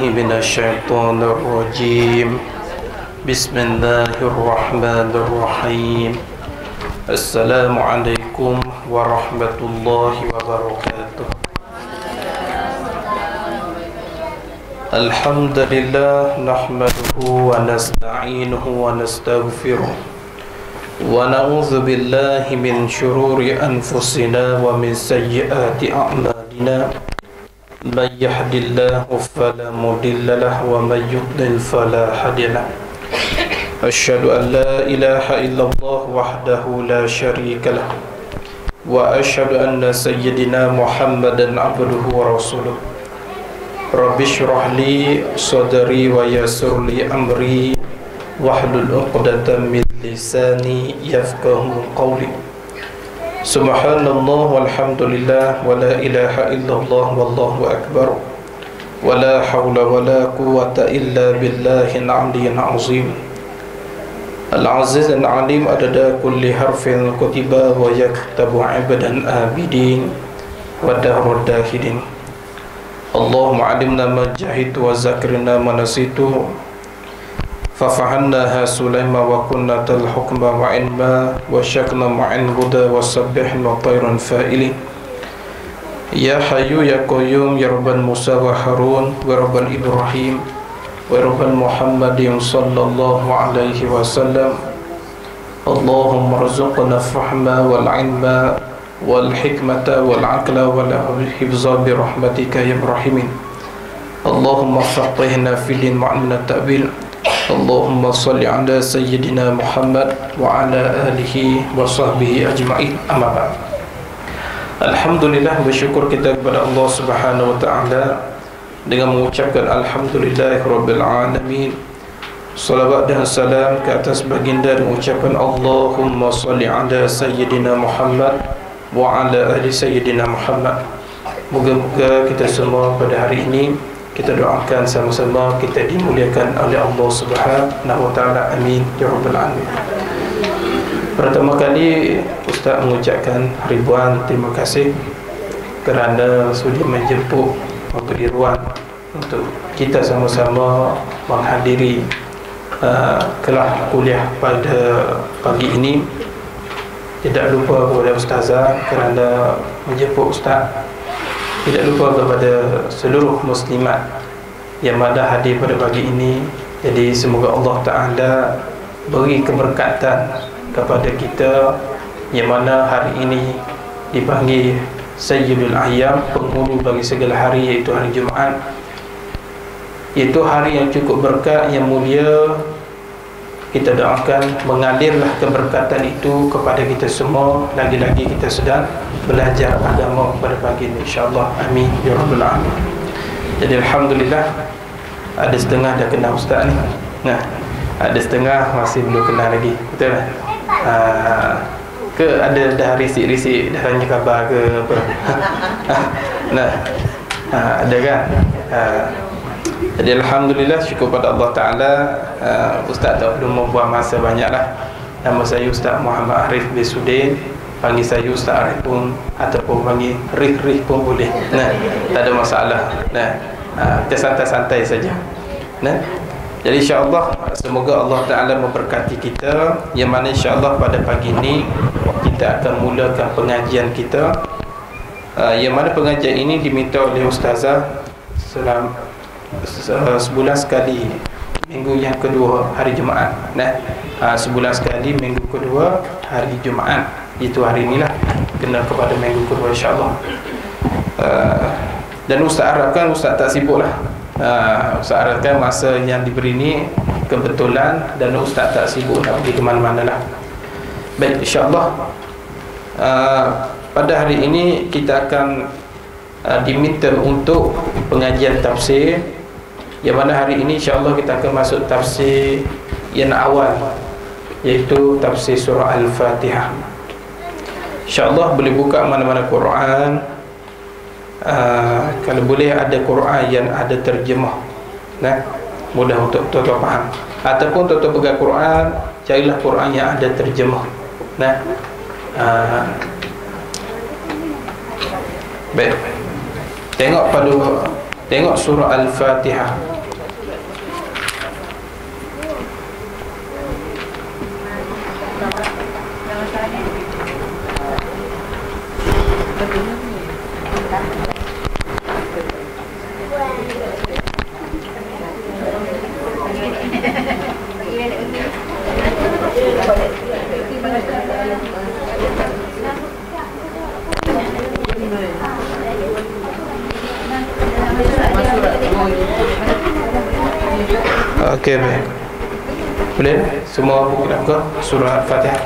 من الشيطان الرجيم. بسم الله الرحمن الرحيم. السلام عليكم ورحمة الله وبركاته. الحمد لله نحمده ونستعينه ونستغفره ونعوذ بالله من شرور أنفسنا ومن سيئات أعمالنا. من يهد الله فلا مضل له ومن يضلل فلا هادي له. أشهد أن لا إله إلا الله وحده لا شريك له وأشهد أن سيدنا محمدا عبده ورسوله. رب اشرح لي صدري ويسر لي أمري واحلل عقدة من لساني يفقهوا قولي. سبحان الله والحمد لله ولا إله إلا الله والله أكبر ولا حول ولا قوة إلا بالله العلي العظيم العزيز العليم عدد كل حرف كتب ويكتب عبدا آبدين ودهر الداهدين. اللهم علمنا ما جهلت وذكرنا ما نسيت ففعلناها سليما وكنا الحكم وعلما وشكنا مع الهدى وسبحنا طيرا فائلين. يا حي يا قيوم يا رب موسى وهارون ورب إبراهيم ورب محمد صلى الله عليه وسلم. اللهم ارزقنا الفهم والعلم والحكمة والعقل والحفظ برحمتك يا إبراهيم. اللهم فقهنا في الدين وعلمنا التأويل. اللهم صل على سيدنا محمد وعلى آله وصحبه أجمعين. أما بعد. Alhamdulillah, bersyukur kita kepada Allah Subhanahu wa taala dengan mengucapkan alhamdulillahirabbil alamin. Salawat dan salam ke atas baginda dan ucapan Allahumma shalli ala sayyidina Muhammad wa ala ali sayyidina Muhammad. Moga-moga kita semua pada hari ini kita doakan sama-sama kita dimuliakan oleh Allah Subhanahu wa taala. Amin ya rabbal alamin. Pertama kali Ustaz mengucapkan ribuan terima kasih kerana sudi menjemput memberi ruang untuk kita sama-sama menghadiri kelas kuliah pada pagi ini. Tidak lupa kepada Ustazah kerana menjemput Ustaz. Tidak lupa kepada seluruh muslimat yang mana hadir pada pagi ini. Jadi semoga Allah Ta'ala beri keberkatan kepada kita yang mana hari ini dipanggil Sayyidul Ayyam, penghulu bagi segala hari, iaitu hari Jumaat. Iaitu hari yang cukup berkat, yang mulia. Kita doakan mengalirlah keberkatan itu kepada kita semua. Lagi-lagi kita sedang belajar agama pada pagi ini, insyaAllah. Amin ya rabbal alamin. Jadi alhamdulillah, ada setengah dah kenal Ustaz ni. Nah, ada setengah masih belum kenal lagi. Betul tak? Ke ada dah risik-risik dah tanya khabar ke apa? Nah, ada kan? Jadi alhamdulillah, syukur pada Allah Ta'ala. Ustaz tak perlu membuang masa banyak lah. Nama saya Ustaz Muhammad Arif bin Sudin. Panggil saya Ustaz Arif pun, ataupun panggil Rih pun boleh. Nah, tak ada masalah. Nah, kita santai-santai saja. Nah, jadi insyaAllah semoga Allah Ta'ala memberkati kita. Yang mana insyaAllah pada pagi ini kita akan mulakan pengajian kita. Yang mana pengajian ini diminta oleh Ustazah sebulan sekali, minggu yang kedua hari Jumaat. Nah, sebulan sekali minggu kedua hari Jumaat. Itu hari inilah, kena kepada minggu kedua insyaAllah. Dan Ustaz harapkan Ustaz tak sibuk lah. Ustaz harapkan masa yang diberi ni kebetulan dan Ustaz tak sibuk nak pergi ke mana-mana lah. Baik, insyaAllah pada hari ini kita akan diminta untuk pengajian tafsir. Yang mana hari ini insyaAllah kita akan masuk tafsir yang awal, iaitu tafsir surah Al-Fatihah. InsyaAllah boleh buka mana-mana Quran. Kalau boleh ada Quran yang ada terjemah, nah, mudah untuk tuan-tuan faham. Ataupun tuan-tuan pegang Quran, carilah Quran yang ada terjemah. Nah, baik. Tengok pada Tengok surah Al-Fatihah. Okey, baik. Boleh? Semua buku nak buka surah Al-Fatihah.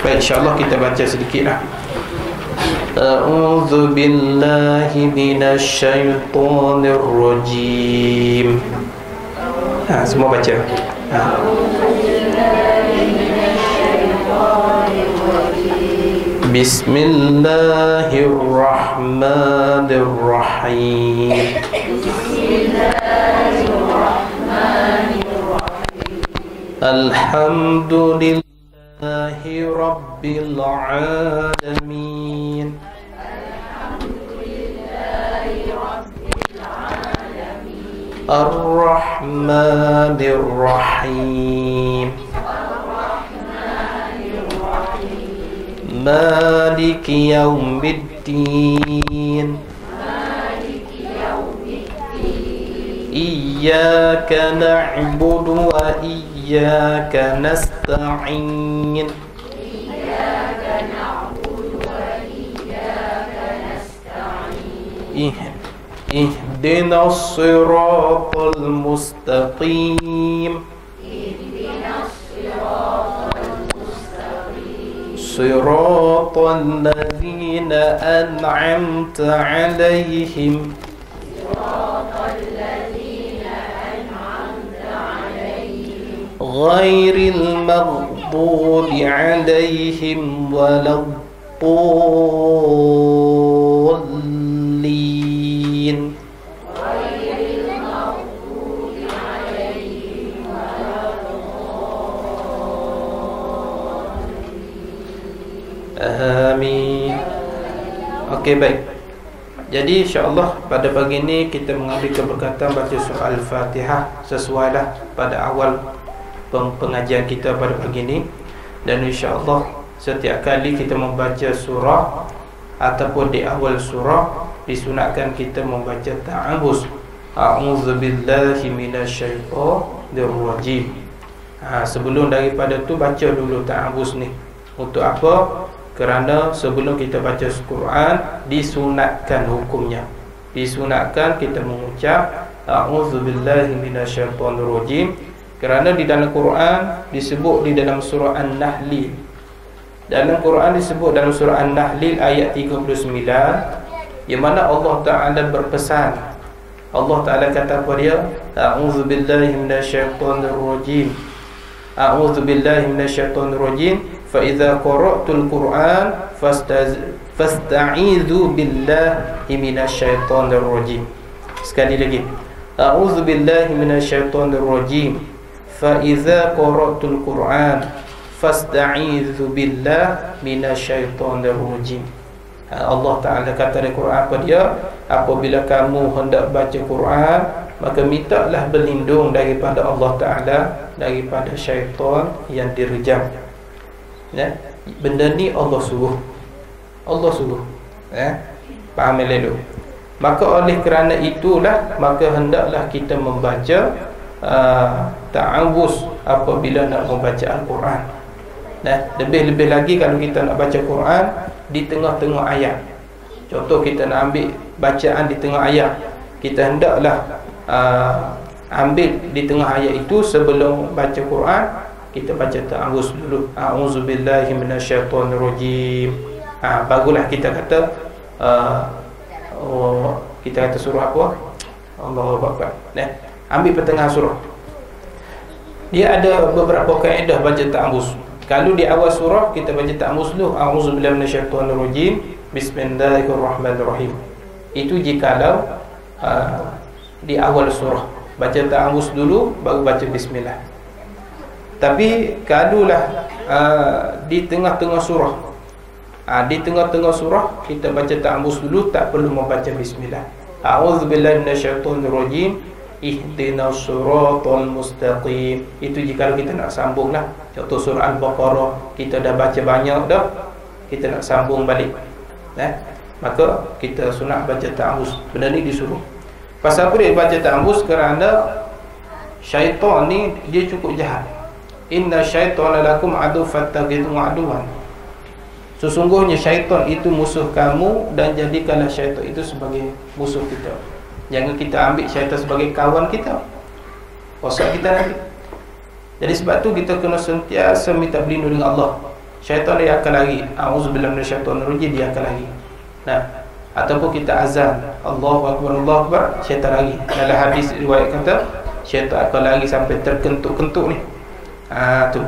Baik, insya-Allah kita baca sedikitlah. A'udzu billahi minasy syaithanir rajim. Semua baca. Bismillahirrahmanirrahim. Alhamdulillahi rabbil alamin. Ar-Rahmanir Rahim. Maliki yaumiddin. Iyyaka na'budu wa iyyaka nasta'in. Ihdinas siratal mustaqim. Siratal ladzina an'amta 'alaihim. Ghairil maghdubi 'alaihim waladdallin. Amin. Okey, baik. Jadi insya-Allah pada pagi ini kita mengambil keberkatan baca surah Al-Fatihah sesuailah pada awal pengajian kita pada pagi ini. Dan insya-Allah setiap kali kita membaca surah ataupun di awal surah disunatkan kita membaca ta'awuz. A'udzubillahi minasyaitonir rajim. Sebelum daripada tu baca dulu ta'awuz ni. Untuk apa? Kerana sebelum kita baca Al-Quran disunatkan hukumnya. Disunatkan kita mengucap a'udzubillahi minasyaitonir rajim. Kerana di dalam Quran disebut di dalam surah An-Nahl. Dalam Quran disebut dalam surah An-Nahl ayat 39, yang mana Allah Ta'ala berpesan. Allah Ta'ala kata apa dia? A'udzubillahi minasyaitonir rajim. A'udzubillahi minasyaitonir rajim. Fa idza qara'tul Qur'an fasta'idzu billahi minasyaitonir rajim. Sekali lagi. A'udzubillahi minasyaitonir rajim. Fa idza qara'tul Qur'an fasta'idzu billahi minasyaitonir rajim. Allah Ta'ala kata di Quran apa dia? Apabila kamu hendak baca Quran, maka mintalah berlindung daripada Allah Ta'ala, daripada syaitan yang direjam. Ya, benda ni Allah suruh. Allah suruh. Faham dulu. Maka oleh kerana itulah maka hendaklah kita membaca ta'awuz apabila nak membaca Al-Quran. Lebih-lebih lagi kalau kita nak baca Quran di tengah-tengah ayat. Contoh kita nak ambil bacaan di tengah ayat, kita hendaklah ambil di tengah ayat itu sebelum baca Quran. Kita baca ta'awuz dulu. A'udzubillahi minasyaitonir rajim. Barulah kita kata kita kata surah apa? Allahu Akbar. Ambil pertengahan surah. Dia ada beberapa kaedah baca ta'awuz. Kalau di awal surah kita baca ta'awuz dulu. A'udzubillahi minasyaitonir rajim. Bismillahirrahmanirrahim. Itu jikalau di awal surah baca ta'awuz dulu baru baca bismillah. Tapi kalulah di tengah-tengah surah, di tengah-tengah surah kita baca ta'awuz dulu, tak perlu membaca bismillah. a'udzubillahi minasyaitonirrajim, ihdinas siratal mustaqim. Itu jika kita nak sambung lah. Contoh surah Al-Baqarah kita dah baca banyak dah, kita nak sambung balik, maka kita sunat baca ta'awuz. Benda ni disuruh. Pasal apa dia baca ta'awuz? Kerana syaitan ni dia cukup jahat. Inna syaitana lakum adu fattakhidhu aduwan. Sesungguhnya syaitan itu musuh kamu, dan jadikanlah syaitan itu sebagai musuh kita. Jangan kita ambil syaitan sebagai kawan kita, rosak kita nanti. Jadi sebab tu kita kena sentiasa minta berlindung dengan Allah. Syaitan dia akan lari, a'udzubillahi minasyaitonirrajim, dia akan lari. Nah, ataupun kita azan Allahu akbar, Allahu akbar, syaitan lari. Dalam hadis riwayat kata syaitan akan lari sampai terkentuk-kentuk ni. Tu.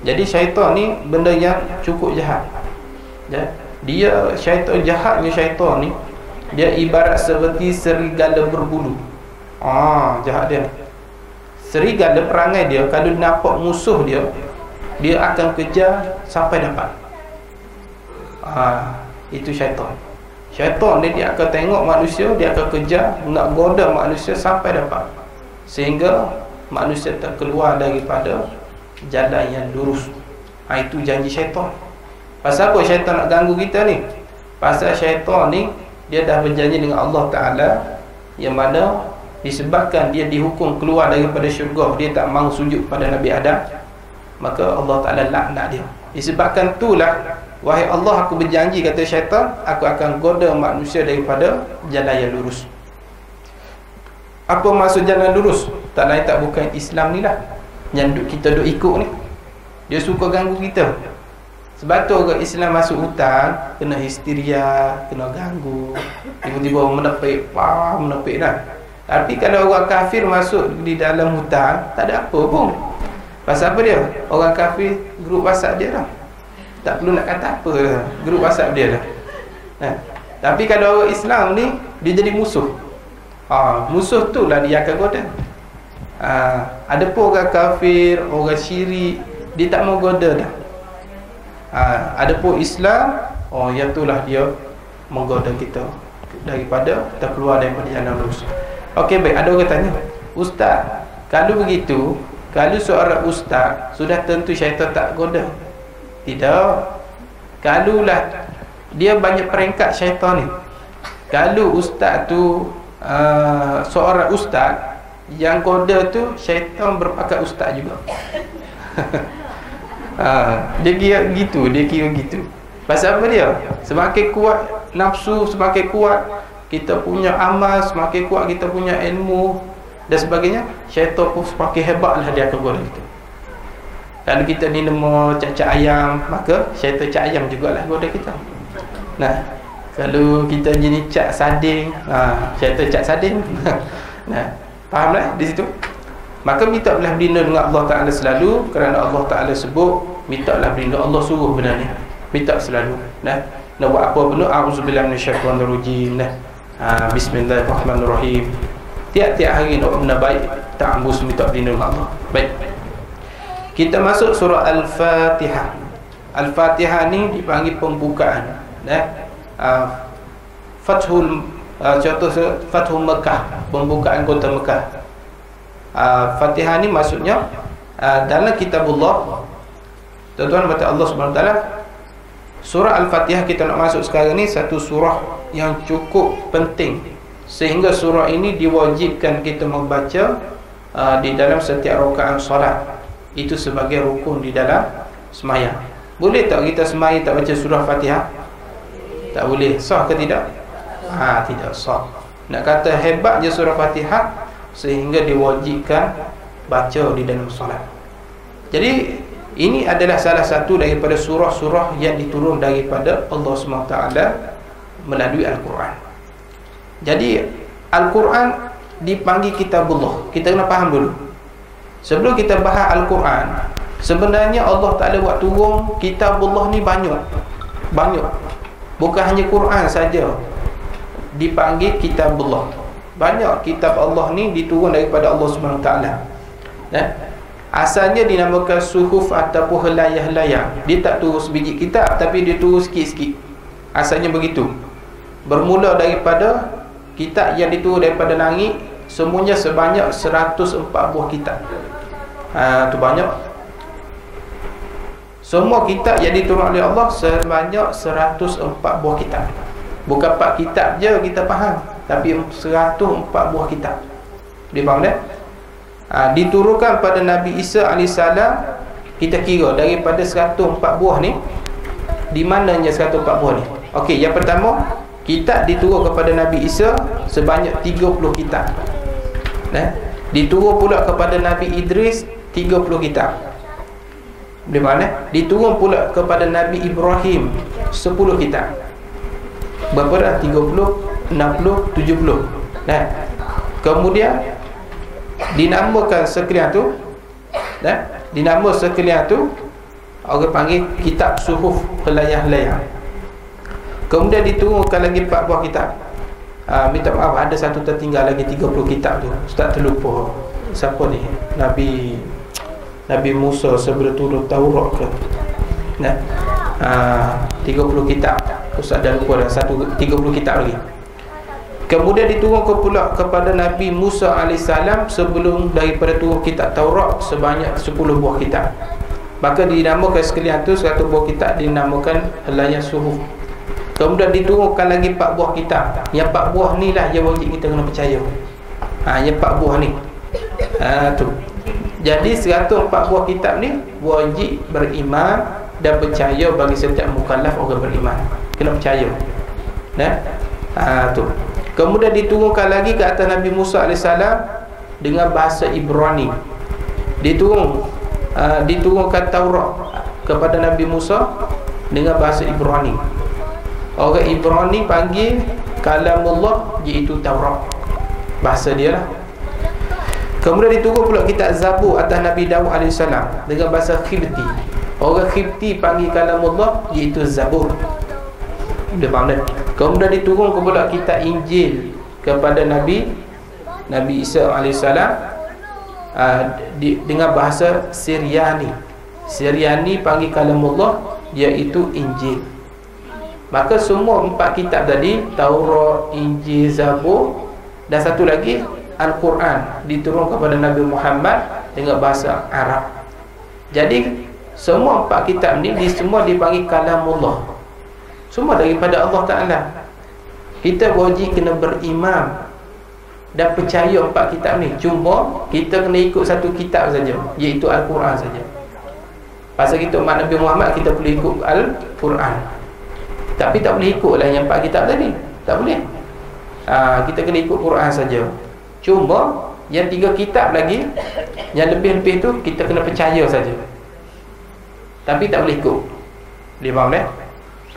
Jadi syaitan ni benda yang cukup jahat. Dia syaitan, jahatnya syaitan ni, dia ibarat seperti serigala berbulu. Jahat dia. Serigala, perangai dia, kalau nampak musuh dia, dia akan kejar sampai dapat. Itu syaitan. Syaitan ni dia akan tengok manusia, dia akan kejar, nak goda manusia sampai dapat, sehingga manusia tak keluar daripada jalan yang lurus. Itu janji syaitan. Pasal apa syaitan nak ganggu kita ni? Pasal syaitan ni dia dah berjanji dengan Allah Ta'ala, yang mana disebabkan dia dihukum keluar daripada syurga, dia tak mahu sujud pada Nabi Adam, maka Allah Ta'ala laknat dia. Disebabkan itulah, wahai Allah, aku berjanji, kata syaitan, aku akan goda manusia daripada jalan yang lurus. Apa maksud jalan lurus? Tak lain tak bukan Islam ni lah, yang kita duk ikut ni. Dia suka ganggu kita. Sebab tu orang Islam masuk hutan, kena histeria, kena ganggu, tiba-tiba menepik dah. Tapi kalau orang kafir masuk di dalam hutan, tak ada apa pun. Pasal apa dia? Orang kafir grup WhatsApp dia dah, tak perlu nak kata apa dah, grup WhatsApp dia dah. Tapi kalau orang Islam ni, dia jadi musuh. Musuh tu lah dia akan goda. Ada pun orang kafir, orang syirik, dia tak mau goda dah. Ada pun Islam, yang itulah dia menggoda kita daripada kita keluar daripada jalan lurus. Okey, baik. Ada orang tanya, Ustaz, kalau begitu, kalau seorang ustaz, sudah tentu syaitan tak goda? Tidak. Kalulah dia banyak peringkat syaitan ni. Kalau ustaz tu seorang ustaz, yang goda tu syaitan berpakat ustaz juga. Dia kira gitu. Pasal apa dia? Semakin kuat nafsu, semakin kuat kita punya amal, semakin kuat kita punya ilmu dan sebagainya, syaitan pun semakin hebatlah dia akan goda kita. Kalau kita ni nama cacat ayam, maka syaitan cat ayam jugalah goda kita. Nah, kalau kita jenis cat sarding, syaitan cat sarding. Fahamlah di situ. Maka mintalah berlindung dengan Allah Ta'ala selalu, kerana Allah Ta'ala sebut, mintalah berlindung. Allah suruh benda ni, minta selalu. Nak buat apa pun, a'udzubillahi minasyaitonirrajim. Bismillahirrahmanirrahim. Tiap-tiap hari nak benda baik, ta'awuz, minta berlindung dengan Allah. Baik, kita masuk surah Al-Fatihah. Al-Fatihah ni dipanggil pembukaan. Contoh Fathul Mekah, pembukaan kota Mekah. Fatihah ni maksudnya dalam kitabullah, tuan-tuan baca Allah SWT, surah Al-Fatihah kita nak masuk sekarang ni satu surah yang cukup penting, sehingga surah ini diwajibkan kita membaca di dalam setiap rakaat solat. Itu sebagai rukun di dalam sembahyang. Boleh tak kita sembahyang tak baca surah Fatihah? Tak boleh. Sah ke tidak? Tidak sah. Nak kata hebat je surah Fatihah sehingga diwajibkan baca di dalam solat. Jadi ini adalah salah satu daripada surah-surah yang diturun daripada Allah SWT melalui Al-Quran. Jadi Al-Quran dipanggil kitabullah. Kita kena faham dulu, sebelum kita bahas Al-Quran, sebenarnya Allah Ta'ala buat turun kitabullah ni banyak. Bukan hanya Quran saja dipanggil kitabullah. Banyak kitab Allah ni diturun daripada Allah SWT. Asalnya dinamakan suhuf ataupun helayah-helayah. Dia tak turun sebiji kitab, tapi dia turun sikit-sikit. Asalnya begitu. Bermula daripada kitab yang diturun daripada langit semuanya sebanyak 104 buah kitab. Tu banyak. Semua kitab yang diturun oleh Allah sebanyak 104 buah kitab. Bukan 4 kitab je kita faham, tapi 104 buah kitab. Dia faham tak? Diturunkan pada Nabi Isa AS. Kita kira daripada 104 buah ni, di mananya 104 buah ni? Okey, yang pertama, kitab diturun kepada Nabi Isa sebanyak 30 kitab. Diturun pula kepada Nabi Idris 30 kitab. Di mana? Diturun pula kepada Nabi Ibrahim 10 kitab. Berapa dah? 30, 60, 70. Kemudian dinamakan sekalian tu, dinama sekalian tu orang panggil kitab suhuf Helayah-Helayah. Kemudian diturunkan lagi 4 buah kitab. Minta maaf, ada satu tertinggal lagi 30 kitab tu. Ustaz terlupa. Siapa ni? Nabi Musa sebelum turun Taurat ke? 30 kitab. Ustaz dah lupa dah. 30 kitab lagi. Kemudian diturunkan pula kepada Nabi Musa AS sebelum daripada turun kitab Taurat sebanyak 10 buah kitab. Maka dinamakan sekalian tu, 1 buah kitab dinamakan Helayah Suhuf. Kemudian diturunkan lagi 4 buah kitab. Yang 4 buah ni lah yang wajib kita kena percaya. Yang 4 buah ni. Tu. Jadi 104 buah kitab ni wajib beriman dan percaya bagi setiap mukallaf orang beriman. Kena percaya. Tu. Kemudian diturunkan lagi ke atas Nabi Musa AS dengan bahasa Ibrani. Diturunkan Taurat kepada Nabi Musa dengan bahasa Ibrani. Orang Ibrani panggil kalamullah, iaitu Taurat, bahasa dia lah. Kemudian diturun pula kitab Zabur atas Nabi Dawud AS dengan bahasa Khibti. Orang Khibti panggil kalamullah, iaitu Zabur. Dia faham tak? Kemudian diturun pula kitab Injil kepada Nabi Isa AS dengan bahasa Syriani. Syriani panggil kalamullah, iaitu Injil. Maka semua 4 kitab tadi, Taurat, Injil, Zabur, dan satu lagi Al-Quran, diturun kepada Nabi Muhammad dengan bahasa Arab. Jadi semua 4 kitab ni semua dipanggil kalamullah, semua daripada Allah Ta'ala. Kita wajib kena beriman dan percaya 4 kitab ni. Cuma kita kena ikut satu kitab saja, iaitu Al-Quran saja. Pasal kita umat Nabi Muhammad, kita boleh ikut Al-Quran, tapi tak boleh ikutlah yang 4 kitab tadi. Tak boleh. Kita kena ikut Quran saja. Cuma yang 3 kitab lagi, yang lebih-lebih tu kita kena percaya saja, tapi tak boleh ikut. Dia faham tak?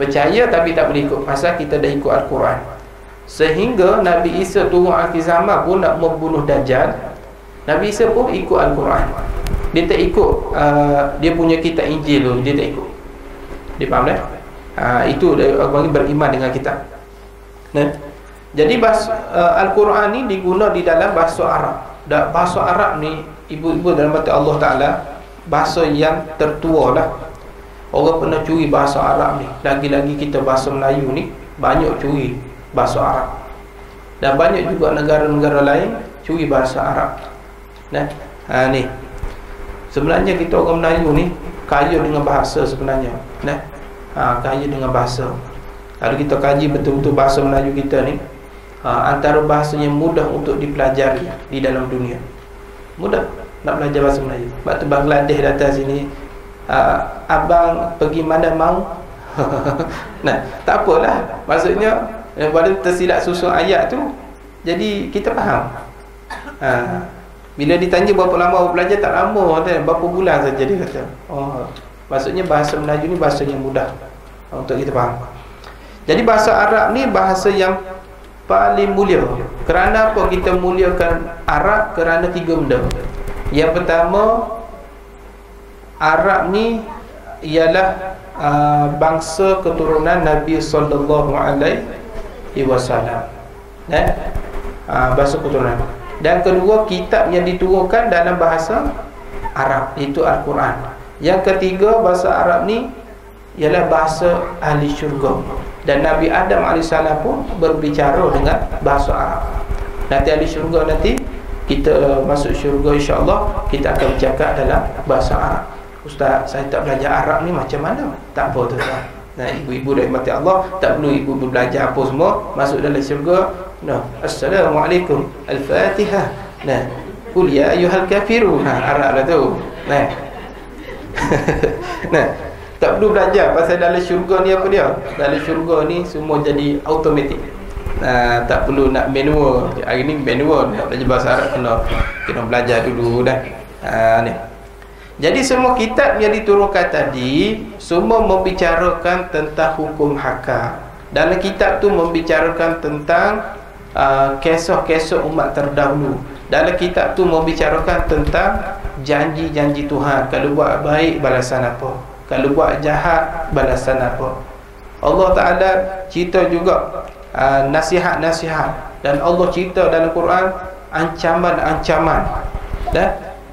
Percaya tapi tak boleh ikut, pasal kita dah ikut Al-Quran. Sehingga Nabi Isa turun akhir zaman pun nak membunuh Dajjal, Nabi Isa pun ikut Al-Quran. Dia tak ikut dia punya kitab Injil tu, dia tak ikut. Dia faham tak? Itu orang beriman dengan kitab. Jadi Al-Quran ni diguna di dalam bahasa Arab. Dan bahasa Arab ni, ibu-ibu dalam mata Allah Ta'ala, bahasa yang tertua lah. Orang pernah curi bahasa Arab ni. Lagi-lagi kita bahasa Melayu ni banyak curi bahasa Arab. Dan banyak juga negara-negara lain curi bahasa Arab. Ni sebenarnya kita orang Melayu ni kaya dengan bahasa sebenarnya. Kaya dengan bahasa. Kalau kita kaji betul-betul bahasa Melayu kita ni, antara bahasa yang mudah untuk dipelajari di dalam dunia. Mudah nak belajar bahasa Melayu. Sebab tu Bangladesh datang sini, abang pergi mana mau? Tak apalah. Maksudnya pada tersilap susun ayat tu, jadi kita faham. Bila ditanya berapa lama belajar, tak lama, berapa bulan saja dia kata. Maksudnya bahasa Melayu ni bahasa yang mudah untuk kita faham. Jadi bahasa Arab ni bahasa yang paling mulia. Kerana apa kita muliakan Arab? Kerana 3 benda. Yang pertama, Arab ni ialah bangsa keturunan Nabi sallallahu alaihi wasallam. Bahasa keturunan. Dan kedua, kitab yang diturunkan dalam bahasa Arab, itu Al-Quran. Yang ketiga, bahasa Arab ni ialah bahasa ahli syurga. Dan Nabi Adam AS pun berbicara dengan bahasa Arab. Nanti ahli syurga, nanti kita masuk syurga insya-Allah, kita akan bercakap dalam bahasa Arab. Ustaz, saya tak belajar Arab ni macam mana? Tak apa tuan. Nah, ibu-ibu rahmati Allah, tak perlu ibu belajar apa semua, masuk dalam syurga. Nah, Assalamualaikum, Al-Fatihah. Nah, qul ya ayyuhal kafirun. Arab lah tu. Nah. Nah, tak perlu belajar pasal dalam syurga ni apa dia. Dalam syurga ni semua jadi automatik. Tak perlu nak manual. Hari ni manual, nak belajar bahasa Arab kena belajar dulu dah. Ni. Jadi semua kitab yang diturunkan tadi semua membicarakan tentang hukum hakam. Dalam kitab tu membicarakan tentang kisah-kisah umat terdahulu. Dalam kitab tu membicarakan tentang janji-janji Tuhan. Kalau buat baik balasan apa? Kalau buat jahat balasan apa? Allah Ta'ala cerita juga nasihat-nasihat. Dan Allah cerita dalam Quran ancaman-ancaman.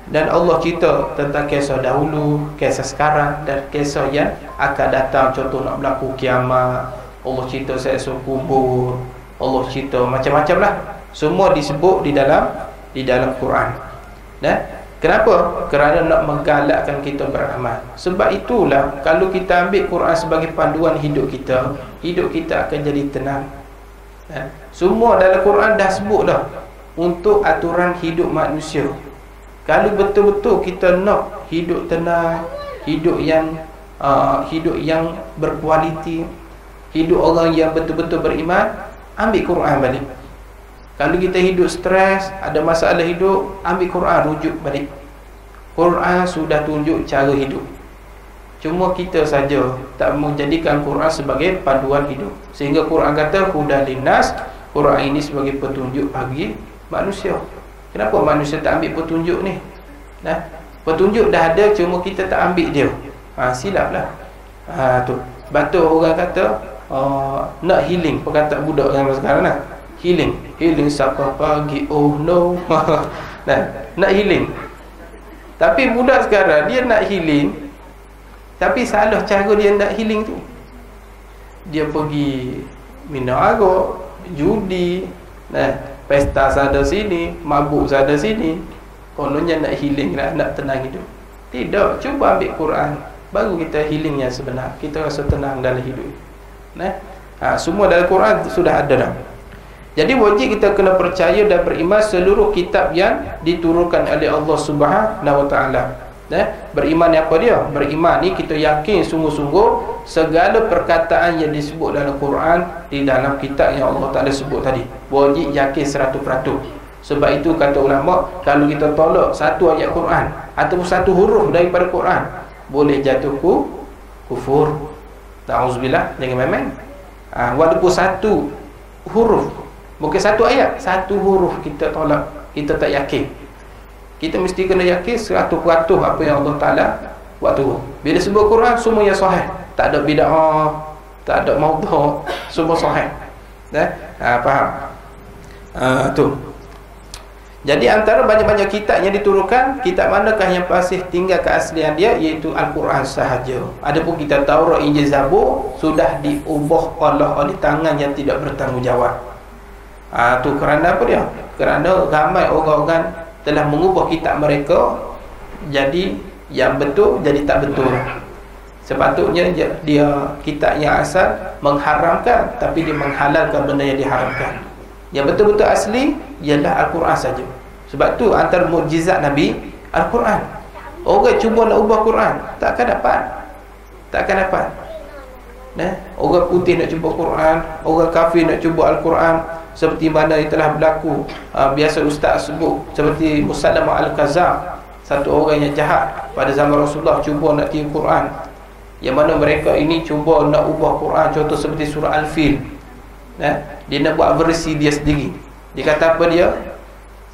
Dan Allah cerita tentang kisah dahulu, kisah sekarang, dan kisah yang akan datang. Contoh nak berlaku kiamat, Allah cerita siksa kubur, Allah cerita macam-macam lah. Semua disebut di dalam Quran. Kenapa? Kerana nak menggalakkan kita beramal. Sebab itulah kalau kita ambil Quran sebagai panduan hidup kita akan jadi tenang. Semua dalam Quran dah sebut dah untuk aturan hidup manusia. Kalau betul-betul kita nak hidup tenang, hidup yang berkualiti, hidup orang yang betul-betul beriman, ambil Quran balik. Kalau kita hidup stres, ada masalah hidup, ambil Quran, rujuk balik. Quran sudah tunjuk cara hidup. Cuma kita saja tak menjadikan Quran sebagai panduan hidup. Sehingga Quran kata hudan linnas, Quran ini sebagai petunjuk bagi manusia. Kenapa manusia tak ambil petunjuk ni? Petunjuk dah ada, cuma kita tak ambil dia. Silaplah. Tu. Betul orang kata nak healing, perkataan budak zaman sekarang lah. Healing siapa pagi, oh no. Nak healing. Tapi budak sekarang dia nak healing, tapi salah cara dia nak healing tu. Dia pergi minum arak, judi, pesta sana sini, mabuk sana sini. Kononnya nak healing, nak tenang hidup. Tidak, cuba ambil Quran, baru kita healing yang sebenar. Kita rasa tenang dalam hidup. Semua dalam Quran sudah ada dah. Jadi wajib kita kena percaya dan beriman seluruh kitab yang diturunkan oleh Allah Subhanahu Wa Taala. Beriman apa dia? Beriman ni kita yakin sungguh-sungguh segala perkataan yang disebut dalam Quran di dalam kitab yang Allah Taala sebut tadi. Wajib yakin 100%. Sebab itu kata ulama, kalau kita tolak satu ayat Quran ataupun satu huruf daripada Quran, boleh jatuh kufur. Ta'auzubillah, jangan main-main. Walaupun satu huruf, bukan satu ayat, satu huruf kita tolak, kita tak yakin. Kita mesti kena yakin 100% apa yang Allah Ta'ala buat tu. Bila sebut Quran, semua yang sahih. Tak ada bid'ah, tak ada maudhu', semua sahih. Faham? Tu. Jadi antara banyak-banyak kitab yang diturunkan, kitab manakah yang masih tinggal keaslian dia? Iaitu Al-Quran sahaja. Adapun kitab Taurat, Injil, Zabur sudah diubah oleh tangan yang tidak bertanggungjawab. Tu kerana apa dia? Kerana ramai orang-orang telah mengubah kitab mereka jadi yang betul jadi tak betul. Sepatutnya dia kitab yang asal mengharamkan, tapi dia menghalalkan benda yang diharamkan. Yang betul-betul asli ialah Al-Quran saja. Sebab tu antara mukjizat Nabi Al-Quran. Orang cuba nak ubah Quran, takkan dapat. Orang putih nak cuba Quran, orang kafir nak cuba Al-Quran, seperti mana yang telah berlaku. Biasa ustaz sebut seperti Musallamah Al-Kazam, satu orang yang jahat pada zaman Rasulullah, cuba nak tiru Quran. Yang mana mereka ini cuba nak ubah Quran. Contoh seperti surah Al-Fil. Dia nak buat versi dia sendiri. Dia kata apa dia?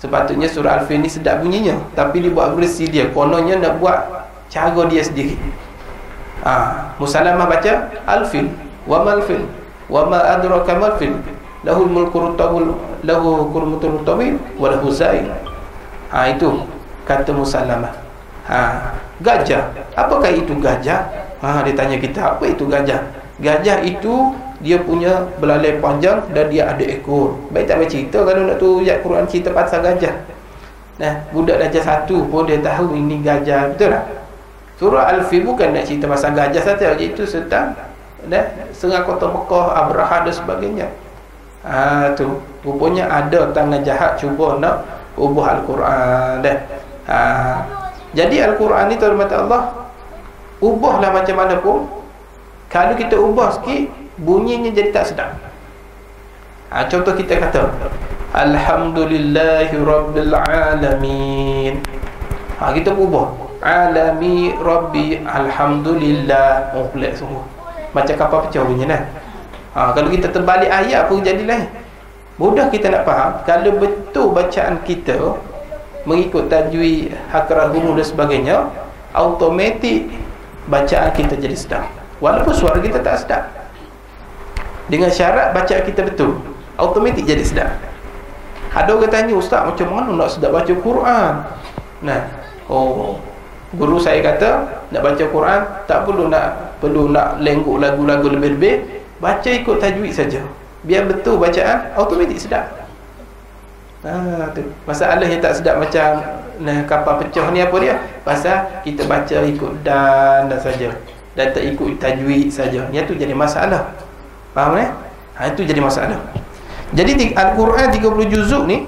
Sepatutnya surah Al-Fil ni sedap bunyinya, tapi dia buat versi dia. Kononnya nak buat cara dia sendiri. Musallamah baca Al-Fil, wa mal fil, wa ma adraka mal fil, lahul mulku tawil, lahu kurmutul tawil, wa lahu zain. Itu kata Musallamah. Gajah. Apakah itu gajah? Dia tanya kita, apa itu gajah? Gajah itu dia punya belalai panjang dan dia ada ekor. Baik tak baca cerita kalau nak tu ayat Quran cerita pasal gajah. Nah, budak darjah 1 pun dia tahu ini gajah, betul tak? Surah Al-Fil bukan nak cerita pasal gajah saja, iaitu tentang serang kota Mekah, Abraha dan sebagainya. Tu rupanya ada tangan jahat cuba nak ubah Al-Quran dah. Jadi Al-Quran ni tuan-tuan Allah, ubahlah macam mana pun, kalau kita ubah sikit bunyinya jadi tak sedap. Contoh kita kata Alhamdulillahi Rabbil Alamin. Kita ubah Alami Rabbi Alhamdulillah. Pelik sungguh, macam kapal pecah bunyinya. Kalau kita terbalik ayat pun jadi lain. Mudah kita nak faham. Kalau betul bacaan kita mengikut tajwid, hakrah huruf dan sebagainya, automatik bacaan kita jadi sedap, walaupun suara kita tak sedap. Dengan syarat bacaan kita betul, automatik jadi sedap. Ada orang tanya, ustaz macam mana nak sedap baca Quran? Guru saya kata nak baca Quran tak perlu nak lengguk lagu-lagu lebih-lebih, baca ikut tajwid saja, biar betul bacaan, automatik sedap. Tu masalah yang tak sedap macam kapal pecah ni apa dia? Pasal kita baca ikut dan saja, dan tak ikut tajwid saja. Yang tu jadi masalah. Faham itu jadi masalah. Jadi Al-Quran 30 juzuk ni,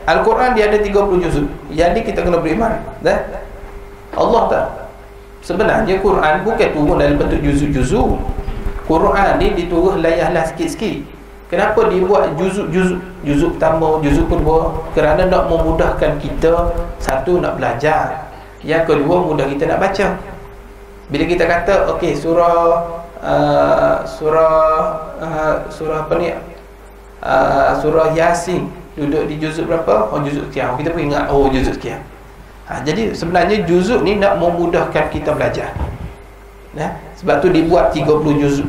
Al-Quran dia ada 30 juzuk. Jadi kita kena beriman. Allah tak, sebenarnya Quran bukan turun dalam bentuk juzuk-juzuk. Quran ni diturun layahlah sikit-sikit. Kenapa dibuat juzuk pertama, juzuk kedua? Kerana nak memudahkan kita, satu nak belajar, yang kedua mudah kita nak baca. Bila kita kata okey surah apa ni, surah Yasin duduk di juzuk berapa? Juzuk sekian. Kita pun ingat juzuk sekian. Jadi sebenarnya juzuk ni nak memudahkan kita belajar. Sebab tu dibuat 30 juzuk.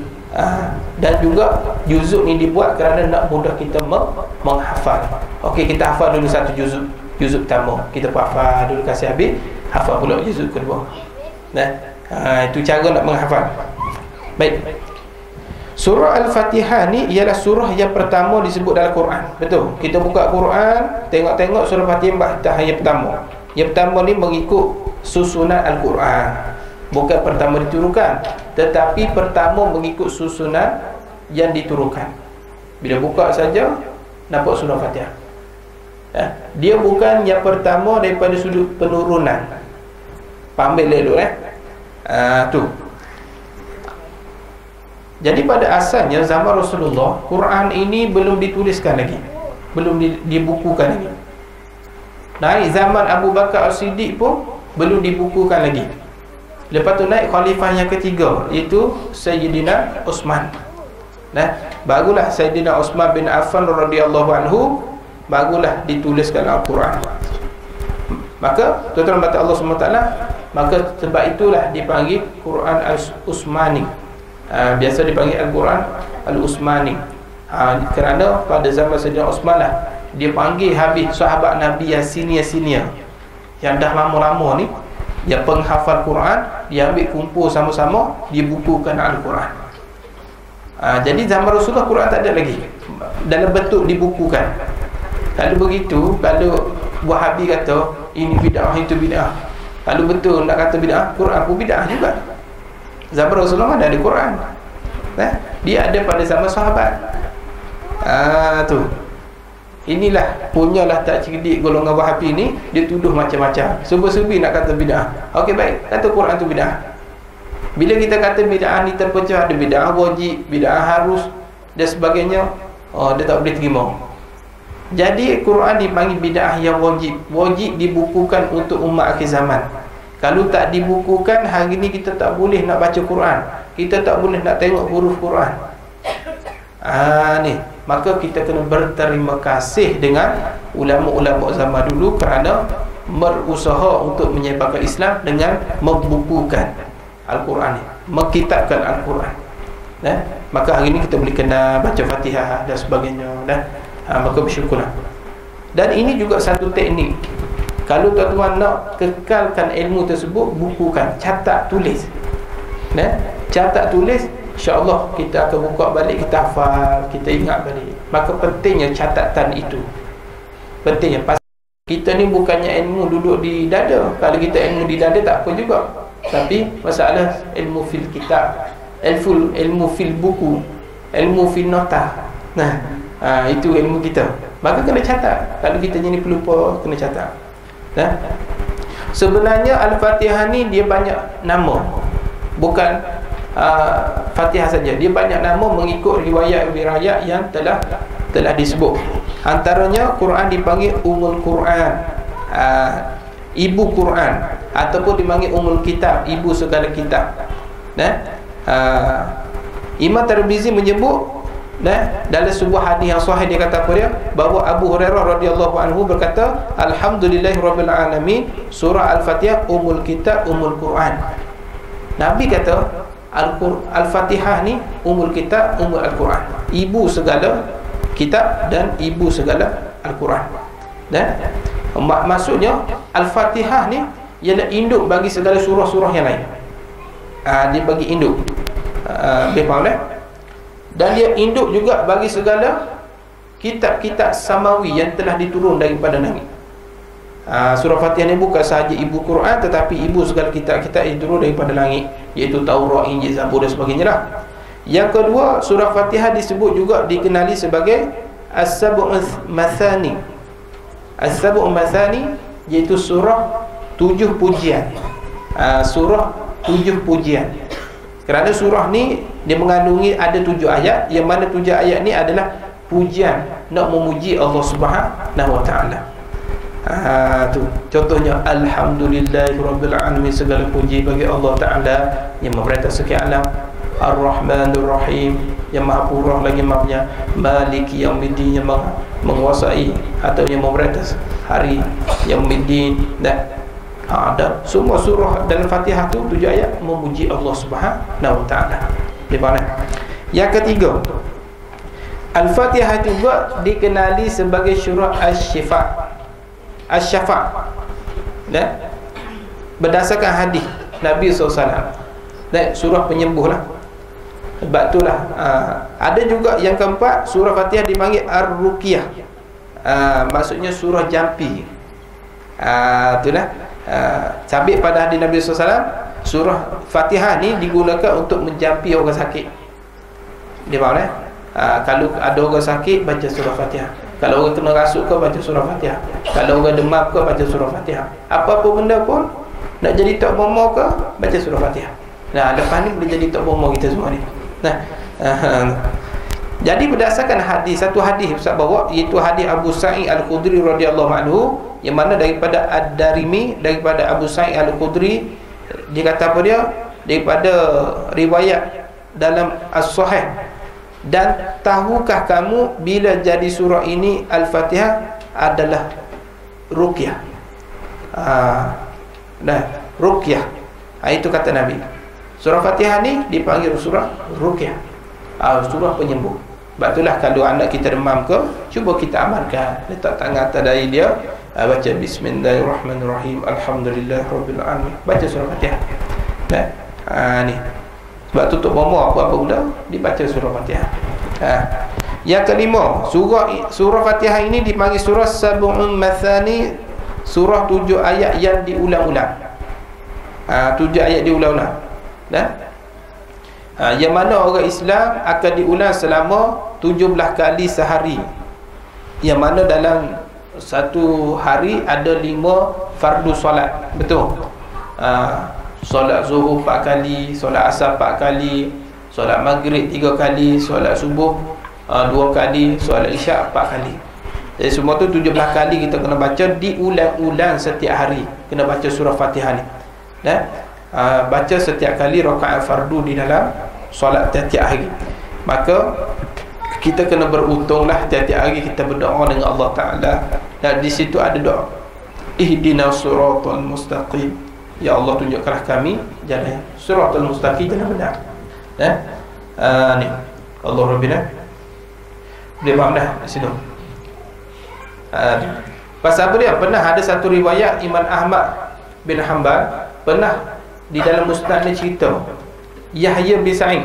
Dan juga juzuk ni dibuat kerana nak mudah kita menghafal. Okey, kita hafal dulu satu juzuk pertama, kita pun hafal dulu, kasih habis, hafal pula juzuk kedua. Itu cara nak menghafal. Baik. Surah Al-Fatihah ni ialah surah yang pertama disebut dalam Quran. Betul. Kita buka Quran, tengok-tengok surah Fatihah ayat pertama. Yang pertama ni mengikut susunan Al-Quran. Bukan pertama diturunkan, tetapi pertama mengikut susunan yang diturunkan. Bila buka saja nampak surah Fatihah. Dia bukan yang pertama daripada sudut penurunan. Ambil dulu tu. Jadi pada asalnya zaman Rasulullah, Quran ini belum dituliskan lagi, belum dibukukan lagi. Naik zaman Abu Bakar As-Siddiq pun belum dibukukan lagi. Lepas tu naik khalifah yang ketiga, iaitu Sayyidina Uthman. Barulah Sayyidina Uthman bin Affan radhiyallahu anhu, barulah dituliskan Al-Quran. Maka tuan-tuan kata Allah SWT, maka sebab itulah dipanggil Quran Al-Uthmani. Biasa dipanggil Al-Quran Al-Uthmani. Kerana pada zaman Sayyidina Uthman lah dia panggil habis sahabat Nabi yang senior-senior, yang dah lama-lama ni, yang penghafal Quran, dia ambil kumpul sama-sama, dibukukan Al-Quran. Jadi zaman Rasulullah Quran tak ada lagi dalam bentuk dibukukan. Kalau begitu, kalau Wahabi kata ini bid'ah, itu bid'ah, kalau betul nak kata bid'ah, Quran pun bid'ah juga. Zaman Rasulullah mana ada Quran? Dia ada pada zaman sahabat. Tu. Inilah punyalah tak cerdik golongan Wahabi ni, dia tuduh macam-macam, serba-serbi nak kata bid'ah. Okey, baik, kata Quran tu bid'ah. Bila kita kata bid'ah ni terpecah, ada bid'ah wajib, bid'ah harus dan sebagainya, dia tak boleh terima. Jadi Quran dipanggil bid'ah yang wajib. Wajib dibukukan untuk umat akhir zaman. Kalau tak dibukukan, hari ni kita tak boleh nak baca Quran, kita tak boleh nak tengok huruf Quran. Ni maka kita kena berterima kasih dengan ulama-ulama zaman dulu kerana berusaha untuk menyebarkan Islam dengan membukukan Al-Quran ni, mengkitabkan Al-Quran. Maka hari ni kita boleh kena baca Fatihah dan sebagainya. Maka bersyukurlah. Dan ini juga satu teknik. Kalau tuan-tuan nak kekalkan ilmu tersebut, bukukan, catat, tulis. catat tulis, insya-Allah kita akan buka balik, kita hafal, kita ingat balik. Maka pentingnya catatan itu. Pentingnya. Kita ni bukannya ilmu duduk di dada. Kalau kita ilmu di dada tak apa juga. Tapi masalah ilmu fil kitab, ilmu fil buku, ilmu fil nota. Nah, itu ilmu kita. Maka kena catat. Kalau kita ni pelupa, kena catat. Nah. Sebenarnya Al-Fatihah ni dia banyak nama. Bukan Fatihah saja. Dia banyak nama mengikut riwayat-riwayat yang telah disebut. Antaranya Quran dipanggil Ummul Quran, ibu Quran, ataupun dipanggil Ummul Kitab, ibu segala kitab. Imam Tirmizi menyebut dalam sebuah hadis yang sahih, dia kata apa dia? Bahawa Abu Hurairah radhiyallahu anhu berkata, alhamdulillahirabbil alamin, surah Al-Fatihah Ummul Kitab, Ummul Quran. Nabi kata Al-Fatihah ni Ummul Kitab, Ummul Al-Quran, ibu segala kitab dan ibu segala Al-Quran. Maksudnya Al-Fatihah ni ialah induk bagi segala surah-surah yang lain. Dia bagi induk. Faham tak? Dan dia induk juga bagi segala kitab-kitab samawi yang telah diturun daripada langit. Surah Fatihah ni bukan sahaja ibu Quran, tetapi ibu segala kitab-kitab yang turun daripada langit, iaitu Taurat, Injil, Zabur dan sebagainya lah. Yang kedua, surah Fatihah disebut juga, dikenali sebagai As-Sab'ul Mathani. As-Sab'ul Mathani iaitu surah 7 pujian. Surah 7 pujian. Kerana surah ni dia mengandungi ada 7 ayat, yang mana 7 ayat ni adalah pujian nak memuji Allah Subhanahu Wa Taala. Tu contohnya, alhamdulillahirabbil alamin, segala puji bagi Allah Taala yang memerintah sekian alam. Ar-Rahmanur Rahim, yang maha purah lagi maafnya. Maliki Yaumiddin, yang menguasai atau yang memerintah hari Yaumiddin. Dan semua surah dalam Fatihah tu 7 ayat memuji Allah Subhanahu Wa Taala. Di mana? Yang ketiga, Al-Fatihah juga dikenali sebagai surah Asy-Syafa'. Berdasarkan hadis Nabi SAW, surah penyembuh lah. Sebab itulah ada juga yang keempat, surah Fatihah dipanggil Ar-Ruqyah. Maksudnya surah jampi. Itulah sabit pada hadis Nabi SAW, surah Fatihah ni digunakan untuk menjampi orang sakit. Dia faham tak? Kalau ada orang sakit, baca surah Fatihah. Kalau orang kena rasuk ke, baca surah Fatihah. Kalau orang demam ke, baca surah Fatihah. Apa-apa benda pun, nak jadi tok bomo ke, baca surah Fatihah. Lepas ni boleh jadi tok bomo kita semua ni. Jadi berdasarkan hadis, satu hadis Ustaz bawa, iaitu hadis Abu Sa'id Al-Khudri radhiyallahu anhu, yang mana daripada Ad-Darimi, daripada Abu Sa'id Al-Khudri, dia kata apa dia? Daripada riwayat dalam As-Sahih, dan tahukah kamu bila jadi surah ini Al-Fatihah adalah ruqyah. Ruqyah. Itu kata Nabi. Surah Fatihah ni dipanggil surah ruqyah, surah penyembuh. Sebab itulah kalau anak kita demam ke, cuba kita amalkan, letak tangan atas dahi dia, baca Bismillahirrahmanirrahim, Alhamdulillahirabbil alamin, baca surah Fatihah. Ni sebab tutup bomo apa-apa benda dibaca surah Fatihah. Yang kelima, surah Fatihah ini dipanggil surah Sab'un Mathani, surah 7 ayat yang diulang-ulang. 7 ayat diulang-ulang. Yang mana orang Islam akan diulang selama 17 kali sehari. Yang mana dalam satu hari ada 5 fardu solat. Betul? Solat zuhur 4 kali, solat asar 4 kali, solat maghrib 3 kali, solat subuh 2 kali, solat isyak 4 kali. Jadi semua tu 17 kali kita kena baca, diulang-ulang setiap hari. Kena baca surah Fatihah ni. Baca setiap kali rakaat fardu di dalam solat tiap-tiap hari. Maka kita kena beruntunglah tiap-tiap hari kita berdoa dengan Allah Ta'ala. Dan di situ ada doa, ihdinas siratal mustaqim, ya Allah tunjukkanlah kami jalan siratal mustaqim, jalan benar. Ni Allah Rabbina. Boleh faham dah di situ. Pasal apa dia? Pernah ada satu riwayat Imam Ahmad bin Hanbal pernah di dalam musnad ni cerita, Yahya bin Sa'id,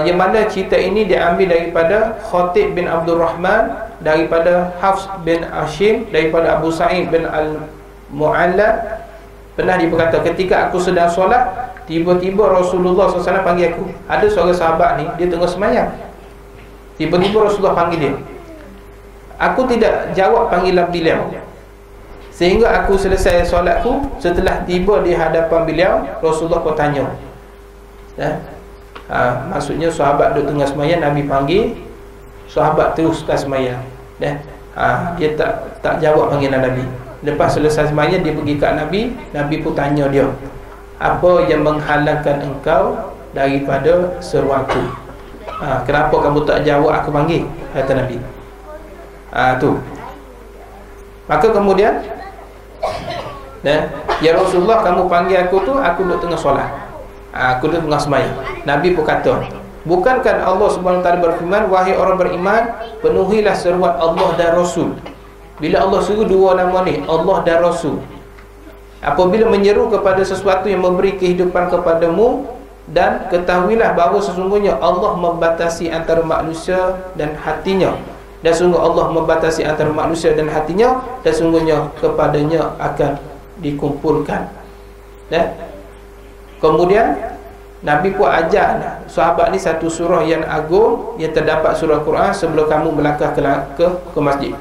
yang mana cerita ini diambil daripada Khatib bin Abdul Rahman, daripada Hafs bin Ashim, daripada Abu Sa'id bin Al-Mu'alla. Pernah dia berkata, ketika aku sedang solat, tiba-tiba Rasulullah SAW panggil aku. Ada seorang sahabat ni, dia tengah semayang, tiba-tiba Rasulullah panggil dia. Aku tidak jawab panggilan beliau, sehingga aku selesai solatku. Setelah tiba di hadapan beliau, Rasulullah pun tanya, maksudnya sahabat duduk tengah semayang, Nabi panggil, sahabat teruskan semayang. Dia tak jawab panggilan Nabi. Lepas selesai semayang, dia pergi kat Nabi. Nabi pun tanya dia, apa yang menghalangkan engkau daripada seruanku? Kenapa kamu tak jawab aku panggil? Kata Nabi. Tu. Maka kemudian, ya Rasulullah, kamu panggil aku tu, aku duduk tengah solat, aku duduk tengah semayang. Nabi pun kata, bukankah Allah SWT berfirman, wahai orang beriman, penuhilah seruan Allah dan Rasul. Bila Allah suruh dua nama ni, Allah dan Rasul, apabila menyeru kepada sesuatu yang memberi kehidupan kepadamu, dan ketahuilah bahawa sesungguhnya Allah membatasi antara manusia dan hatinya, dan sungguh Allah membatasi antara manusia dan hatinya, dan sungguhnya kepadanya akan dikumpulkan. Kemudian Nabi pun ajar sahabat ni satu surah yang agung, yang terdapat surah Quran sebelum kamu melangkah ke masjid.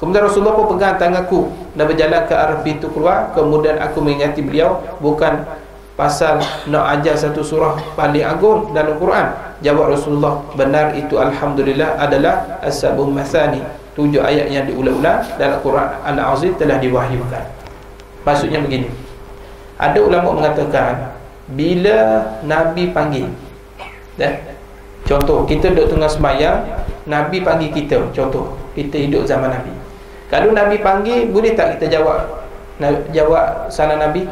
Kemudian Rasulullah pun pegang tanganku dan berjalan ke arah pintu keluar. Kemudian aku mengingati beliau, bukan pasal nak ajar satu surah paling agung dalam Quran. Jawab Rasulullah, benar itu Alhamdulillah adalah As-Sab'ul Mathani, 7 ayat yang diulang-ulang dalam Quran Al-Azim telah diwahyukan. Maksudnya begini, ada ulama mengatakan, bila Nabi panggil, contoh kita duduk tengah semayang, Nabi panggil kita, contoh kita hidup zaman Nabi, kalau Nabi panggil, boleh tak kita jawab salam Nabi?